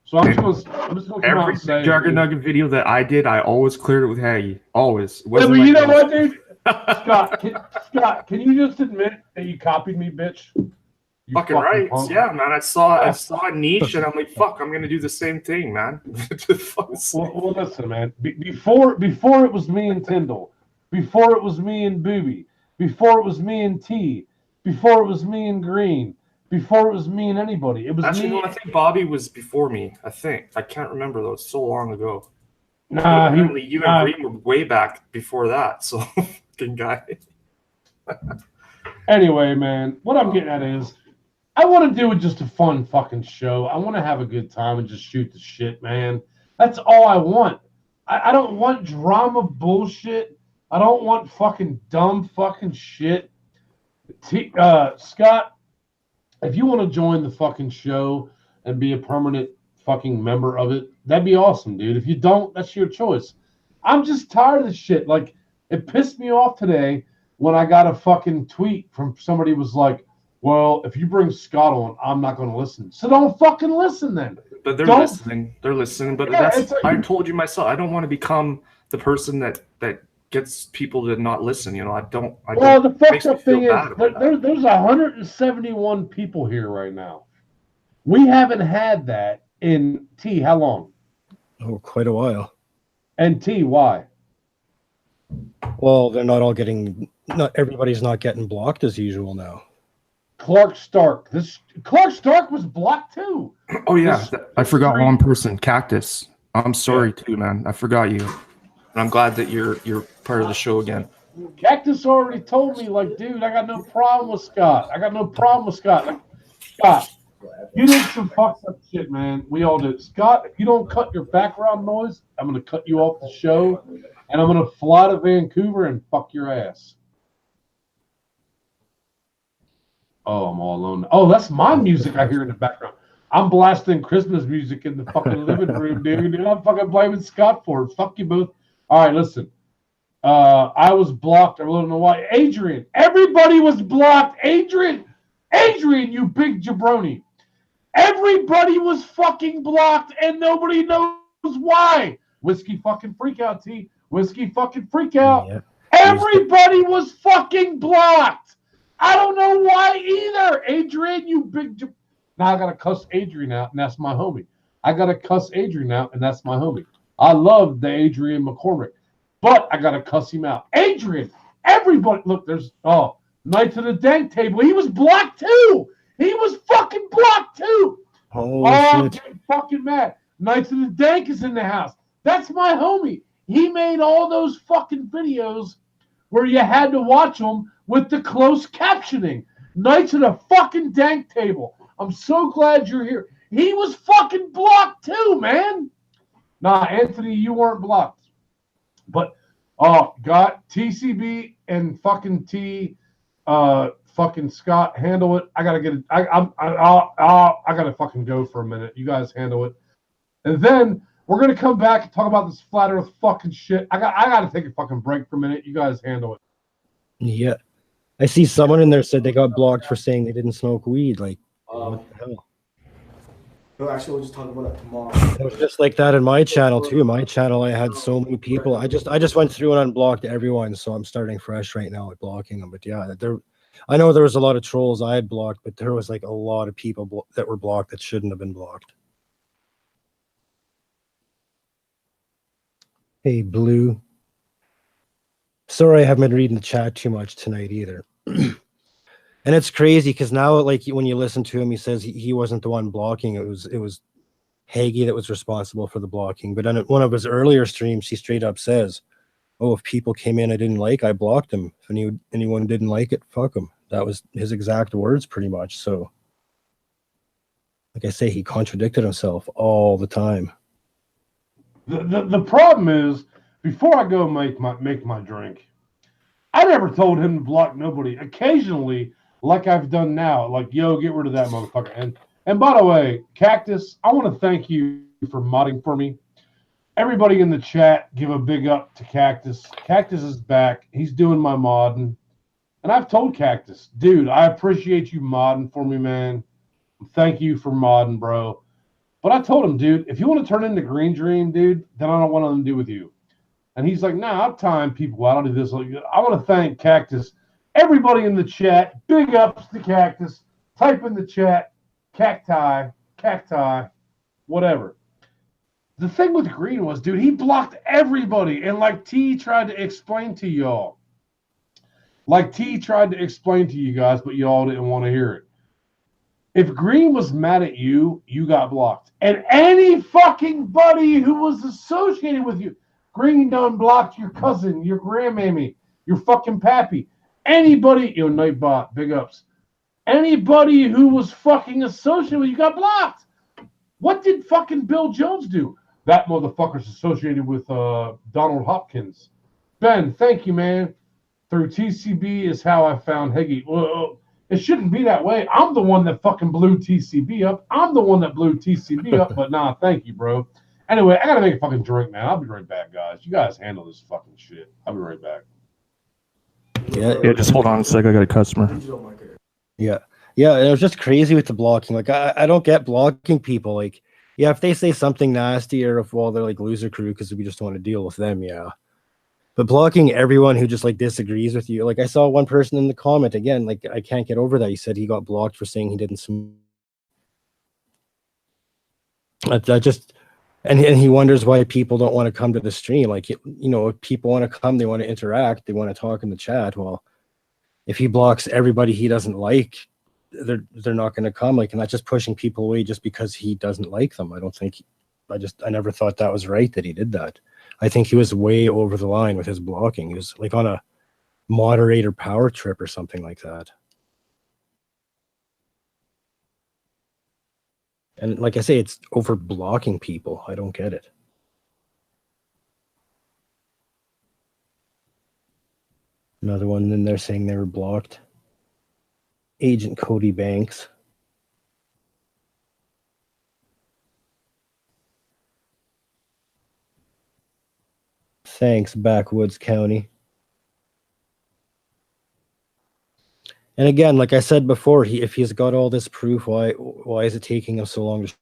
So I'm just gonna come out and say Every Nugget video that I did, I always cleared it with Haggy. Always. Yeah, but you know what, dude? Scott, can you just admit that you copied me, bitch? You fucking right. Punk. Yeah, man. I saw a niche, and I'm like, fuck, I'm gonna do the same thing, man. Well, listen, man. Before it was me and Tyndall, before it was me and Booby, before it was me and T, before it was me and Green, before it was me and anybody. It was actually, me. No, I think Bobby was before me. I can't remember though. It's so long ago. Nah, you and Green were way back before that. So, fucking guy. Anyway, man, what I'm getting at is, I want to do just a fun fucking show. I want to have a good time and just shoot the shit, man. That's all I want. I don't want drama bullshit. I don't want fucking dumb fucking shit. Scott, if you want to join the fucking show and be a permanent fucking member of it, that'd be awesome, dude. If you don't, that's your choice. I'm just tired of this shit. Like, it pissed me off today when I got a fucking tweet from somebody who was like, well, if you bring Scott on, I'm not going to listen. So don't fucking listen then. But they're listening. They're listening. But Yeah, that's I told you myself. I don't want to become the person that gets people to not listen. You know, I don't. Well, the fucked up thing is there's there's 171 people here right now. We haven't had that in T. How long? Oh, quite a while. And T. Why? Well, they're not all getting. Not everybody's not getting blocked as usual now. Clark Stark. Clark Stark was blocked too. Oh yeah, I forgot one person. Cactus. I'm sorry too, man. I forgot you. And I'm glad that you're part of the show again. Cactus already told me, like, dude, I got no problem with Scott. Like, Scott, you did some fucked up shit, man. We all did. Scott, if you don't cut your background noise, I'm gonna cut you off the show, and I'm gonna fly to Vancouver and fuck your ass. Oh, I'm all alone. Oh, that's my music I hear in the background. I'm blasting Christmas music in the fucking living room, dude. I'm fucking blaming Scott for it. Fuck you both. All right, listen. I was blocked. I don't know why. Adrian. Everybody was blocked. Adrian, you big jabroni. Everybody was fucking blocked, and nobody knows why. Whiskey fucking freak out, T. Whiskey fucking freak out. Yeah. Everybody was fucking blocked. I don't know why either. Adrian, you big now I gotta cuss Adrian out, and that's my homie. I gotta cuss Adrian out, and that's my homie. I love the Adrian McCormick, but I gotta cuss him out. Adrian, everybody, look, there's Knights of the Dank Table. He was blocked too. He was fucking blocked too. I'm getting fucking mad. Knights of the Dank is in the house. That's my homie. He made all those fucking videos where you had to watch them with the closed captioning. Knights of the fucking Dank Table. I'm so glad you're here. He was fucking blocked too, man. Nah, Anthony, you weren't blocked. But got TCB and fucking fucking Scott, handle it. I gotta get it. I gotta fucking go for a minute. You guys handle it, and then we're gonna come back and talk about this flat Earth fucking shit. I gotta take a fucking break for a minute. You guys handle it. Yeah, I see someone in there said they got blocked for saying they didn't smoke weed. Like, what the hell? No, actually, we'll just talk about that tomorrow. It was just like that in my channel too. My channel, I had so many people. I just went through and unblocked everyone, so I'm starting fresh right now at blocking them. But yeah, I know there was a lot of trolls I had blocked, but there was like a lot of people that were blocked that shouldn't have been blocked. Hey, Blue. Sorry, I haven't been reading the chat too much tonight either. And it's crazy because now, like, when you listen to him, he says he wasn't the one blocking. It was Haggy that was responsible for the blocking. But on one of his earlier streams, he straight up says, "Oh, if people came in I didn't like, I blocked them. If anyone didn't like it, fuck them." That was his exact words, pretty much. So, like I say, he contradicted himself all the time. The problem is, before I go make my drink, I never told him to block nobody. Occasionally, like I've done now, like, yo, get rid of that motherfucker. And by the way, Cactus, I want to thank you for modding for me. Everybody in the chat, give a big up to Cactus. Cactus is back. He's doing my modding. And I've told Cactus, dude, I appreciate you modding for me, man. Thank you for modding, bro. But I told him, dude, if you want to turn into Green Dream, dude, then I don't want nothing to do with you. And he's like, nah, I'll time people out. I'll do this. I want to thank Cactus. Everybody in the chat, big ups to Cactus. Type in the chat, cacti, whatever. The thing with Green was, dude, he blocked everybody. And like T tried to explain to y'all. Like T tried to explain to you guys, but y'all didn't want to hear it. If Green was mad at you, you got blocked. And any fucking buddy who was associated with you, Green done blocked your cousin, your grandmammy, your fucking pappy. Anybody, Nightbot, big ups. Anybody who was fucking associated with you got blocked. What did fucking Bill Jones do? That motherfucker's associated with Donald Hopkins. Ben, thank you, man. Through TCB is how I found Haggy. Well, it shouldn't be that way. I'm the one that fucking blew TCB up. I'm the one that blew TCB up, but nah, thank you, bro. Anyway, I gotta make a fucking drink, man. I'll be right back, guys. You guys handle this fucking shit. I'll be right back. Yeah, just hold on a sec. I got a customer. Yeah. Yeah, it was just crazy with the blocking. Like, I don't get blocking people. Like, yeah, if they say something nasty or if, well, they're like loser crew because we just don't want to deal with them, yeah. But blocking everyone who just like disagrees with you. Like, I saw one person in the comment again, like, I can't get over that. He said he got blocked for saying he didn't smoke. I just, and he wonders why people don't want to come to the stream. Like, you know, if people want to come, they want to interact, they want to talk in the chat. Well, if he blocks everybody he doesn't like, they're not going to come. Like, and that's just pushing people away just because he doesn't like them. I don't think, I never thought that was right that he did that. I think he was way over the line with his blocking. He was like on a moderator power trip or something like that. And like I say, it's over blocking people. I don't get it. Another one in there saying they were blocked. Agent Cody Banks. Thanks, Backwoods County. And again, like I said before, if he's got all this proof, why is it taking him so long to?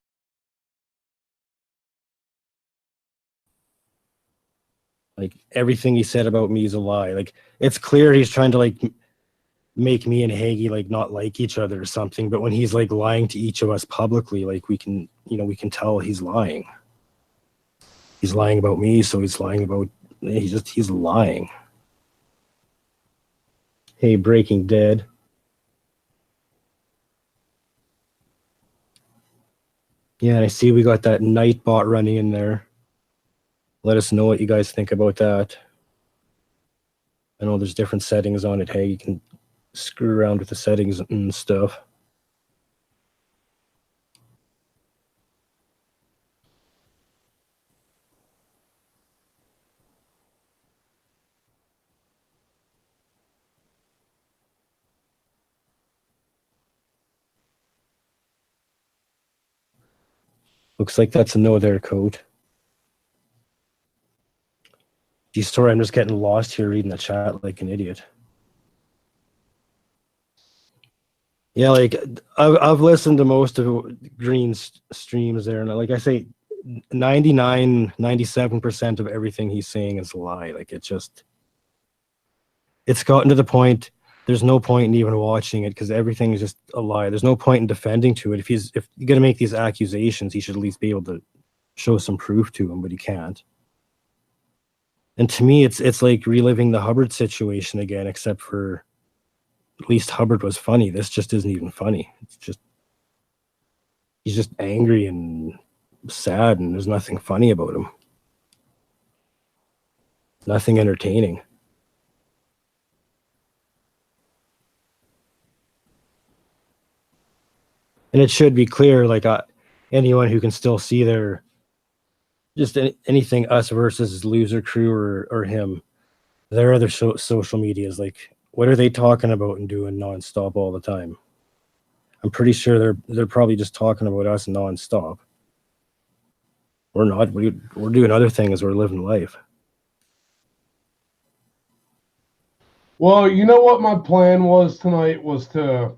Like, everything he said about me is a lie. Like, it's clear he's trying to like make me and Haggy like not like each other or something. But when he's like lying to each of us publicly, like we can tell he's lying. He's lying about me, so he's lying about. He's lying. Hey, Breaking Dead. Yeah, and I see we got that Nightbot running in there. Let us know what you guys think about that. I know there's different settings on it. Hey, you can screw around with the settings and stuff. Looks like that's a no there, code. Geez, sorry, I'm just getting lost here reading the chat like an idiot. Yeah, like I've listened to most of Green's streams there, and like I say, 97% of everything he's saying is a lie. Like, it's gotten to the point there's no point in even watching it because everything is just a lie. There's no point in defending to it. If you're gonna make these accusations, he should at least be able to show some proof to him, but he can't. And to me, it's like reliving the Hubbard situation again, except for at least Hubbard was funny. This just isn't even funny. It's just he's just angry and sad, and there's nothing funny about him. Nothing entertaining. And it should be clear, like anyone who can still see their just anything us versus loser crew or him, their other social medias, like what are they talking about and doing nonstop all the time? I'm pretty sure they're probably just talking about us nonstop. We're not. We're doing other things. We're living life. Well, you know what my plan was tonight was to.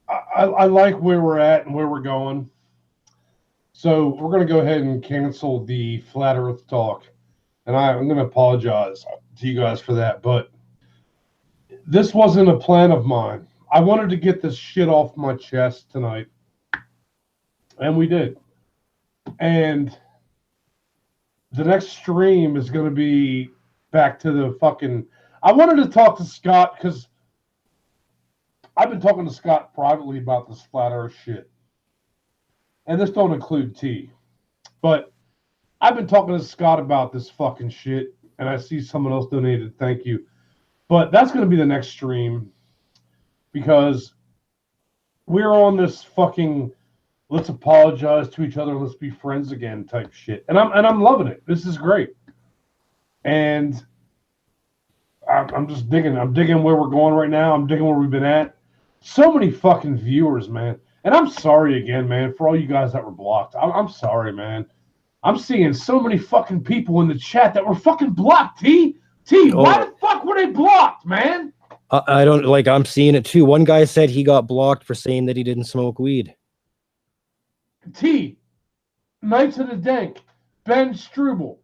I like where we're at and where we're going. So we're going to go ahead and cancel the Flat Earth talk. And I'm going to apologize to you guys for that. But this wasn't a plan of mine. I wanted to get this shit off my chest tonight. And we did. And the next stream is going to be back to the fucking... I wanted to talk to Scott because I've been talking to Scott privately about this Flat Earth shit. And this don't include T. But I've been talking to Scott about this fucking shit. And I see someone else donated. Thank you. But that's going to be the next stream. Because we're on this fucking let's apologize to each other, let's be friends again type shit. And I'm loving it. This is great. And I'm just digging. I'm digging where we're going right now. I'm digging where we've been at. So many fucking viewers, man. And I'm sorry again, man, for all you guys that were blocked. I'm sorry, man. I'm seeing so many fucking people in the chat that were fucking blocked. Why the fuck were they blocked, man? I don't like. I'm seeing it too. One guy said he got blocked for saying that he didn't smoke weed. Knights of the Dank, Ben Struble,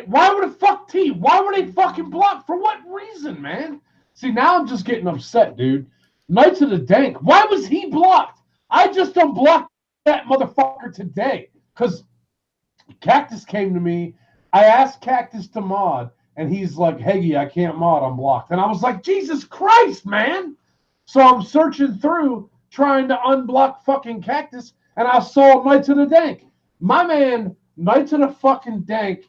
why would the fuck Why were they fucking blocked? For what reason, man? See, now I'm just getting upset, dude. Knights of the Dank, why was he blocked? I just unblocked that motherfucker today because Cactus came to me. I asked Cactus to mod, and he's like, Haggy, I can't mod, I'm blocked. And I was like, Jesus Christ, man. So I'm searching through trying to unblock fucking Cactus, and I saw Knights of the Dank. My man, Knights of the fucking Dank,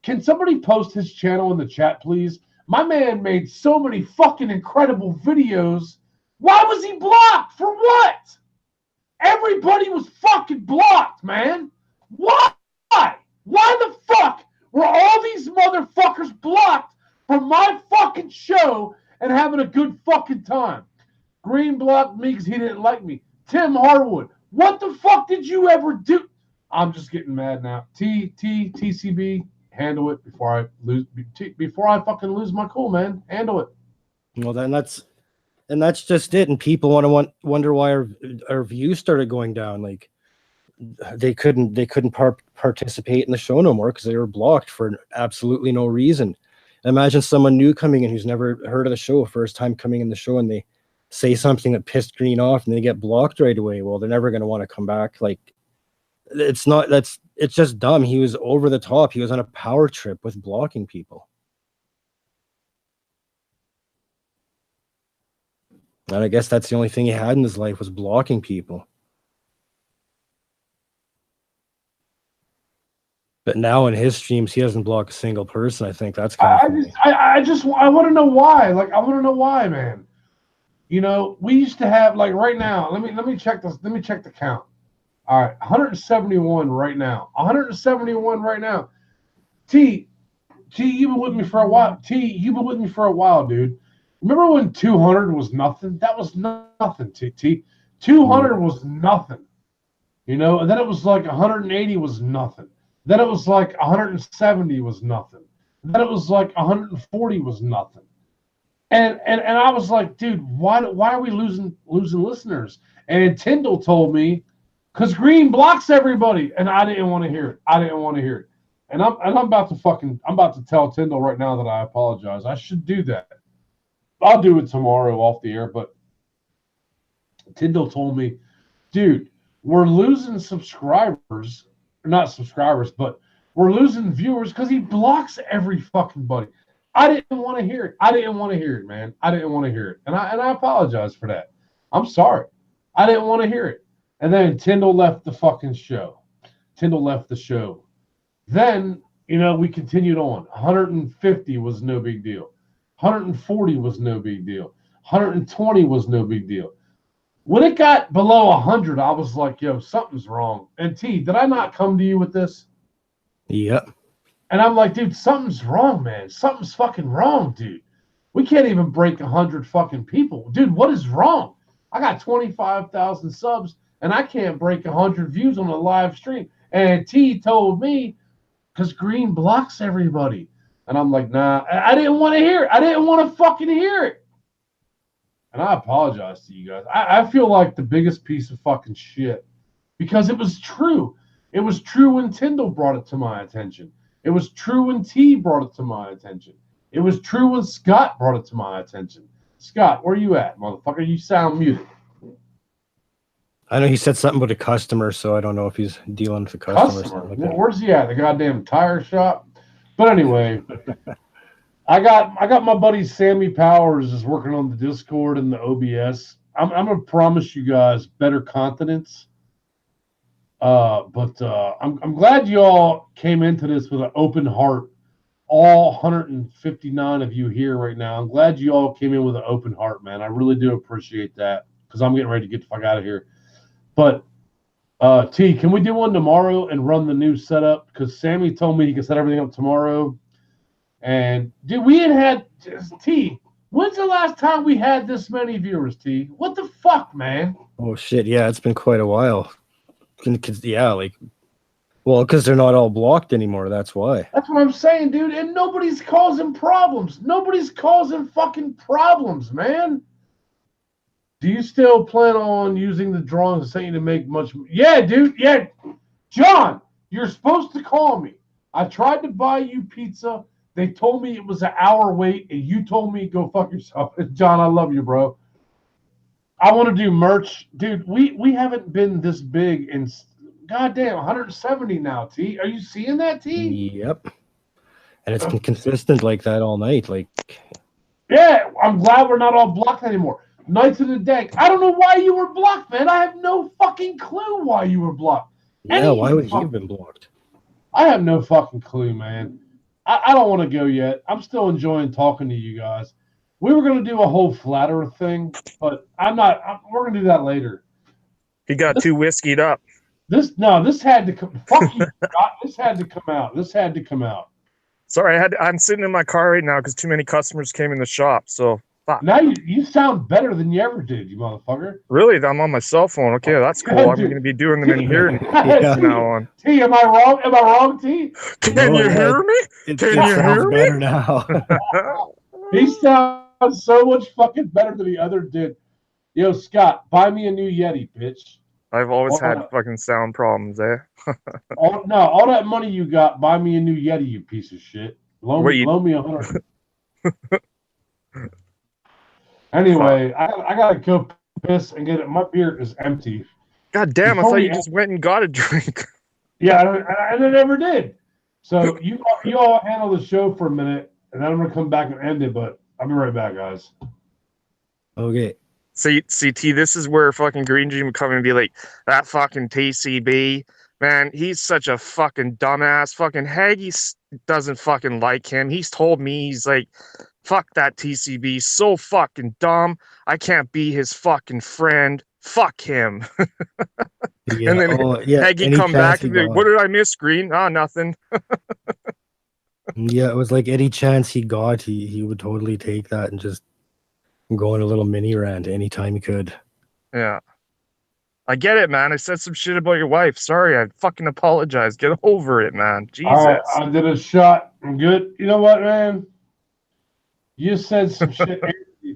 can somebody post his channel in the chat, please? My man made so many fucking incredible videos. Why was he blocked? For what? Everybody was fucking blocked, man. Why? Why the fuck were all these motherfuckers blocked from my fucking show and having a good fucking time? Green blocked me because he didn't like me. Tim Harwood, what the fuck did you ever do? I'm just getting mad now. TCB, handle it before I fucking lose my cool, man. Handle it. Well, then that's just it. And people want to wonder why our views started going down. Like they couldn't participate in the show no more because they were blocked for absolutely no reason. Imagine someone new coming in who's never heard of the show, first time coming in the show, and they say something that pissed Green off and they get blocked right away. Well, they're never going to want to come back. Like it's just dumb. He was over the top. He was on a power trip with blocking people. And I guess that's the only thing he had in his life was blocking people. But now in his streams, he doesn't block a single person. I think that's kind of I want to know why. Like, I want to know why, man. You know, we used to have, like, right now, let me check this. Let me check the count. All right, 171 right now. 171 right now. T, you've been with me for a while. You've been with me for a while, dude. Remember when 200 was nothing? That was nothing, T. 200 was nothing. You know, and then it was like 180 was nothing. Then it was like 170 was nothing. Then it was like 140 was nothing. And I was like, dude, why are we losing listeners? And Tyndall told me, because Green blocks everybody, and I didn't want to hear it. I didn't want to hear it. And I'm about to tell Tyndall right now that I apologize. I should do that. I'll do it tomorrow off the air, but Tyndall told me, dude, we're losing subscribers, not subscribers, but we're losing viewers because he blocks every fucking buddy. I didn't want to hear it. I didn't want to hear it, man. I didn't want to hear it. And I apologize for that. I'm sorry. I didn't want to hear it. And then Tyndall left the fucking show. Tyndall left the show. Then, you know, we continued on. 150 was no big deal. 140 was no big deal. 120 was no big deal. When it got below 100, I was like, yo, something's wrong. And T, did I not come to you with this? Yep. And I'm like, dude, something's wrong, man. Something's fucking wrong, dude. We can't even break 100 fucking people. Dude, what is wrong? I got 25,000 subs, and I can't break 100 views on a live stream. And T told me, because Green blocks everybody. And I'm like, nah, I didn't want to hear it. I didn't want to fucking hear it. And I apologize to you guys. I feel like the biggest piece of fucking shit because it was true. It was true when Tyndall brought it to my attention. It was true when T brought it to my attention. It was true when Scott brought it to my attention. Scott, where you at, motherfucker? You sound muted. I know he said something about a customer, so I don't know if he's dealing with a customer. Or something like that. Where's he at? The goddamn tire shop? But anyway, I got my buddy Sammy Powers is working on the Discord and the OBS. I'm gonna promise you guys better continence. But I'm glad you all came into this with an open heart. All 159 of you here right now. I'm glad you all came in with an open heart, man. I really do appreciate that because I'm getting ready to get the fuck out of here. But T, can we do one tomorrow and run the new setup? Because Sammy told me he can set everything up tomorrow. And dude, we had T. When's the last time we had this many viewers, T? What the fuck, man? Oh shit, yeah, it's been quite a while. Yeah, like, well, because they're not all blocked anymore. That's why. That's what I'm saying, dude. And nobody's causing problems. Nobody's causing fucking problems, man. Do you still plan on using the drawings saying to make much? Yeah, dude. Yeah, John, you're supposed to call me. I tried to buy you pizza. They told me it was an hour wait, and you told me go fuck yourself. John, I love you, bro. I want to do merch, dude. We haven't been this big in goddamn 170 now. T, are you seeing that, T? Yep. And it's been consistent like that all night. Like, yeah, I'm glad we're not all blocked anymore. Knights of the Dank. I don't know why you were blocked, man. I have no fucking clue why you were blocked. yeah, why would he have been blocked? I have no fucking clue, man. I don't want to go yet. I'm still enjoying talking to you guys. We were going to do a whole flat earth thing, but we're going to do that later. He got too whiskeyed up. This had to come. Fuck you, Scott. This had to come out. This had to come out. Sorry, I'm sitting in my car right now because too many customers came in the shop. So fuck. Now you sound better than you ever did, you motherfucker. Really? I'm on my cell phone. Okay, that's cool. I'm going to be doing them in here from now on. T, am I wrong? Am I wrong, T? Can you hear me? It sounds better now. He sounds so much fucking better than he ever did. Yo, Scott, buy me a new Yeti, bitch. I've always had fucking sound problems, eh? all that money you got, buy me a new Yeti, you piece of shit. Loan me $100. Anyway, I gotta go piss and get it. My beer is empty. God damn! I thought you just went and got a drink. Yeah, I never did. So you all handle the show for a minute, and then I'm gonna come back and end it. But I'll be right back, guys. Okay. See, T, this is where fucking Green Dream would come and be like, that fucking TCB, man, he's such a fucking dumbass. Fucking Haggy doesn't fucking like him. He's told me, he's like, fuck that TCB, so fucking dumb. I can't be his fucking friend. Fuck him. Yeah, and then Haggy come back and be like, what did I miss, Green? Oh, nothing. Yeah, it was like any chance he got, he would totally take that and just go on a little mini rant anytime he could. Yeah. I get it, man. I said some shit about your wife. Sorry, I fucking apologize. Get over it, man. Jesus. All right, I did a shot. I'm good. You know what, man? You said some shit.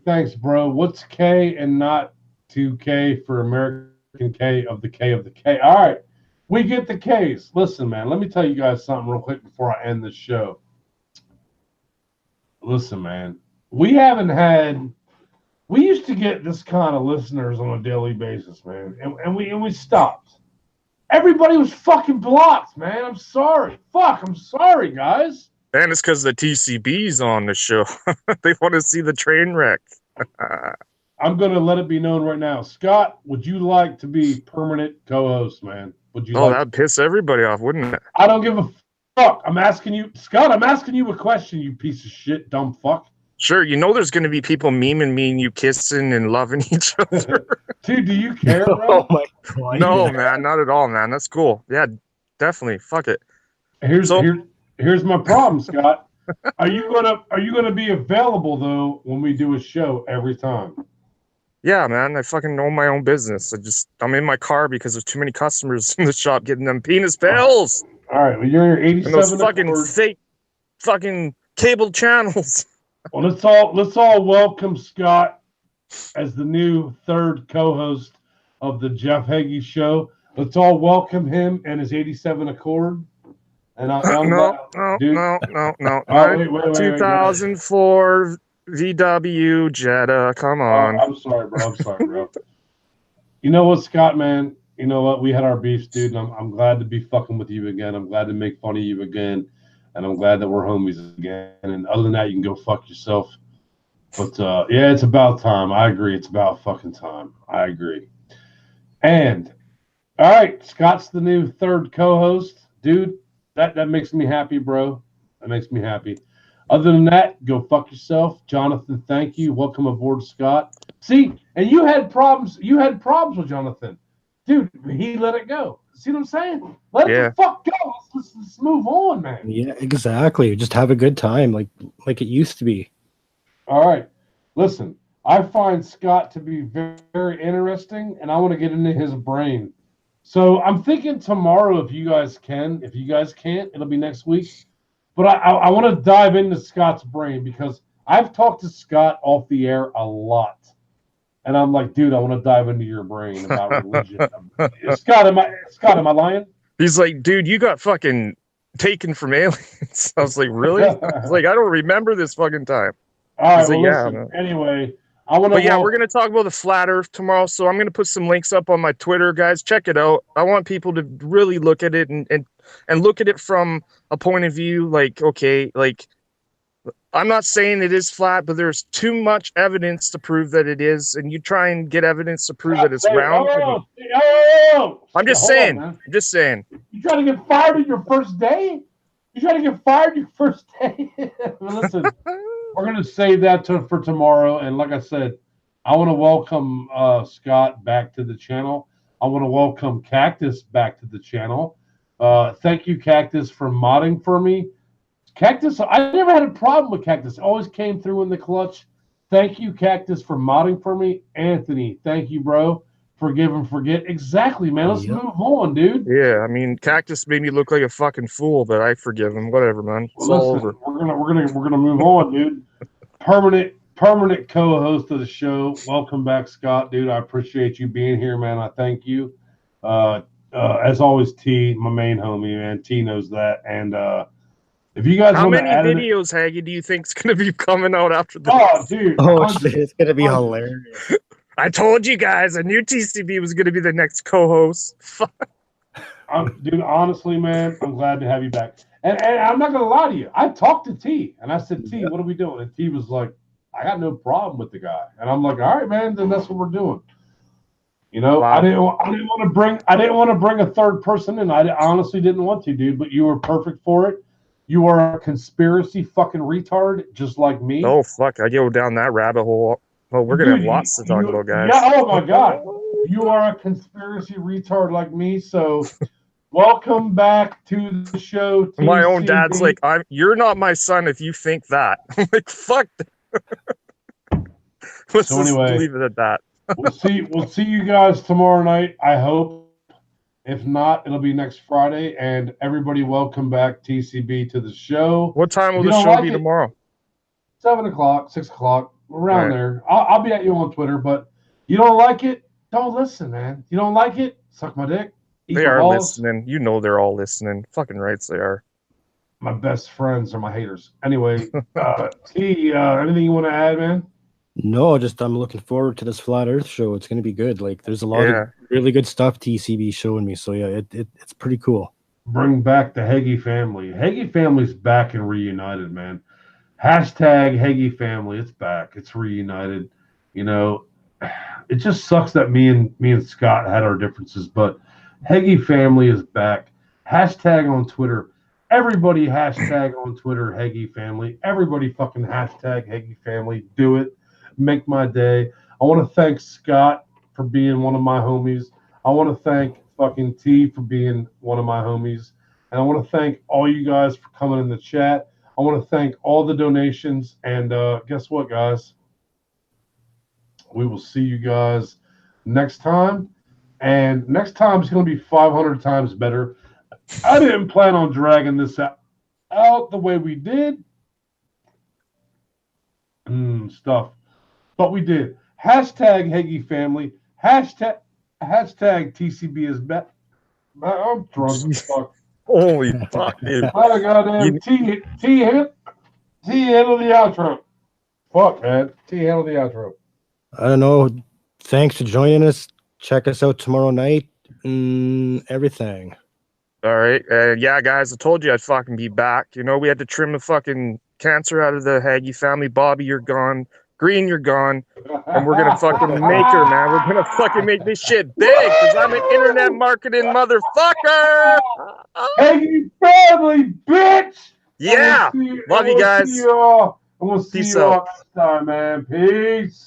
Thanks, bro. What's K and not 2K for American K of the K of the K? All right. We get the Ks. Listen, man, let me tell you guys something real quick before I end the show. Listen, man, we used to get this kind of listeners on a daily basis, man, and we stopped. Everybody was fucking blocked, man. I'm sorry. Fuck, I'm sorry, guys. And it's because the TCB's on the show. They want to see the train wreck. I'm going to let it be known right now. Scott, would you like to be permanent co-host, man? Would you? Oh, that'd piss everybody off, wouldn't it? I don't give a fuck. I'm asking you, Scott, I'm asking you a question, you piece of shit, dumb fuck. Sure, you know there's going to be people memeing me and you kissing and loving each other. Dude, do you care, bro? Oh my God. No, man, not at all, man. That's cool. Yeah, definitely. Fuck it. Here's my problem, Scott. Are you gonna be available though when we do a show every time? Yeah, man. I fucking own my own business. I'm in my car because there's too many customers in the shop getting them penis pills. All right, well, you're in your 87 and those fucking fake fucking cable channels. Well, let's all welcome Scott as the new third co-host of the Jeff Hagee Show. Let's all welcome him and his 87 Accord. And No. Wait, 2004 VW Jetta. Come on. I'm sorry, bro. You know what, Scott, man? You know what? We had our beefs, dude. And I'm glad to be fucking with you again. I'm glad to make fun of you again. And I'm glad that we're homies again. And other than that, you can go fuck yourself. But, yeah, it's about time. I agree. It's about fucking time. I agree. And, all right, Scott's the new third co-host. Dude, that makes me happy, bro. That makes me happy. Other than that, go fuck yourself. Jonathan, thank you. Welcome aboard, Scott. See, and you had problems. You had problems with Jonathan, dude. He let it go. See what I'm saying? Let it the fuck go. Let's move on, man. Yeah, exactly. Just have a good time, like it used to be. All right. Listen, I find Scott to be very, very interesting, and I want to get into his brain. So I'm thinking tomorrow, if you guys can. If you guys can't, it'll be next week. But I want to dive into Scott's brain because I've talked to Scott off the air a lot. And I'm like, dude, I want to dive into your brain about religion. Scott, am I lying? He's like, dude, you got fucking taken from aliens. I was like, really? I was like, I don't remember this fucking time. All right, He's well, like, listen, man. anyway, I want to. But yeah, we're gonna talk about the flat Earth tomorrow. So I'm gonna put some links up on my Twitter, guys. Check it out. I want people to really look at it and look at it from a point of view like, okay, like I'm not saying it is flat, but there's too much evidence to prove that it is, and you try and get evidence to prove that it's round. I'm just saying. I'm just saying. You trying to get fired on your first day? You trying to get fired your first day? Listen, we're gonna save that for tomorrow. And like I said, I want to welcome Scott back to the channel. I want to welcome Cactus back to the channel. Thank you, Cactus, for modding for me. Cactus, I never had a problem with Cactus. Always came through in the clutch. Thank you, Cactus, for modding for me. Anthony, thank you, bro. Forgive and forget. Exactly, man. Let's move on, dude. Yeah, I mean, Cactus made me look like a fucking fool, but I forgive him. Whatever, man. It's all over. We're gonna move on, dude. Permanent co-host of the show. Welcome back, Scott, dude. I appreciate you being here, man. I thank you. As always, T, my main homie, man. T knows that. And if you guys how want many to add videos, Haggy, do you think's gonna be coming out after this? Oh, dude. Oh, it's gonna be hilarious. I told you guys, I knew TCB was gonna be the next co-host. Dude, honestly, man, I'm glad to have you back. And I'm not gonna lie to you. I talked to T, and I said, T, what are we doing? And T was like, I got no problem with the guy. And I'm like, all right, man, then that's what we're doing. You know, wow. I didn't want to bring a third person in. I honestly didn't want to, dude. But you were perfect for it. You are a conspiracy fucking retard, just like me. Oh fuck! I go down that rabbit hole. Oh, we're gonna have lots to talk about, guys. Yeah. Oh my god, you are a conspiracy retard like me. So, welcome back to the show. TCB. My own dad's like, you're not my son if you think that. I'm like, fuck. Let's just leave it at that. We'll see you guys tomorrow night, I hope. If not, it'll be next Friday. And everybody, welcome back, TCB, to the show. What time will the show be tomorrow? 7 o'clock, 6 o'clock, around there. I'll be at you on Twitter, but you don't like it, don't listen, man. You don't like it, suck my dick. They are listening. You know they're all listening. Fucking rights they are. My best friends are my haters. Anyway, T, anything you want to add, man? No, just I'm looking forward to this Flat Earth show. It's going to be good. Like, there's a lot of really good stuff TCB showing me. So yeah, it's pretty cool. Bring back the Haggy family. Haggy family's back and reunited, man. Hashtag Haggy family. It's back. It's reunited. You know, it just sucks that me and Scott had our differences, but Haggy family is back. Hashtag on Twitter. Everybody hashtag on Twitter Haggy family. Everybody fucking hashtag Haggy family. Do it. Make my day. I want to thank Scott for being one of my homies. I want to thank fucking T for being one of my homies. And I want to thank all you guys for coming in the chat. I want to thank all the donations. And guess what, guys? We will see you guys next time. And next time is going to be 500 times better. I didn't plan on dragging this out the way we did. Stuff. But we did. Hashtag Haggy family. Hashtag TCB is back. I'm drunk as fuck. Holy fuck, dude. Oh, goddamn. T handle the outro. Fuck, man. T handle the outro. I don't know. Thanks for joining us. Check us out tomorrow night. Everything. All right. Yeah, guys, I told you I'd fucking be back. You know, we had to trim the fucking cancer out of the Haggy family. Bobby, you're gone. Green, you're gone. And we're going to fucking make her, man. We're going to fucking make this shit big because I'm an internet marketing motherfucker. Haggy family, bitch. Yeah. Love you guys. We'll see you all next time, man. Peace.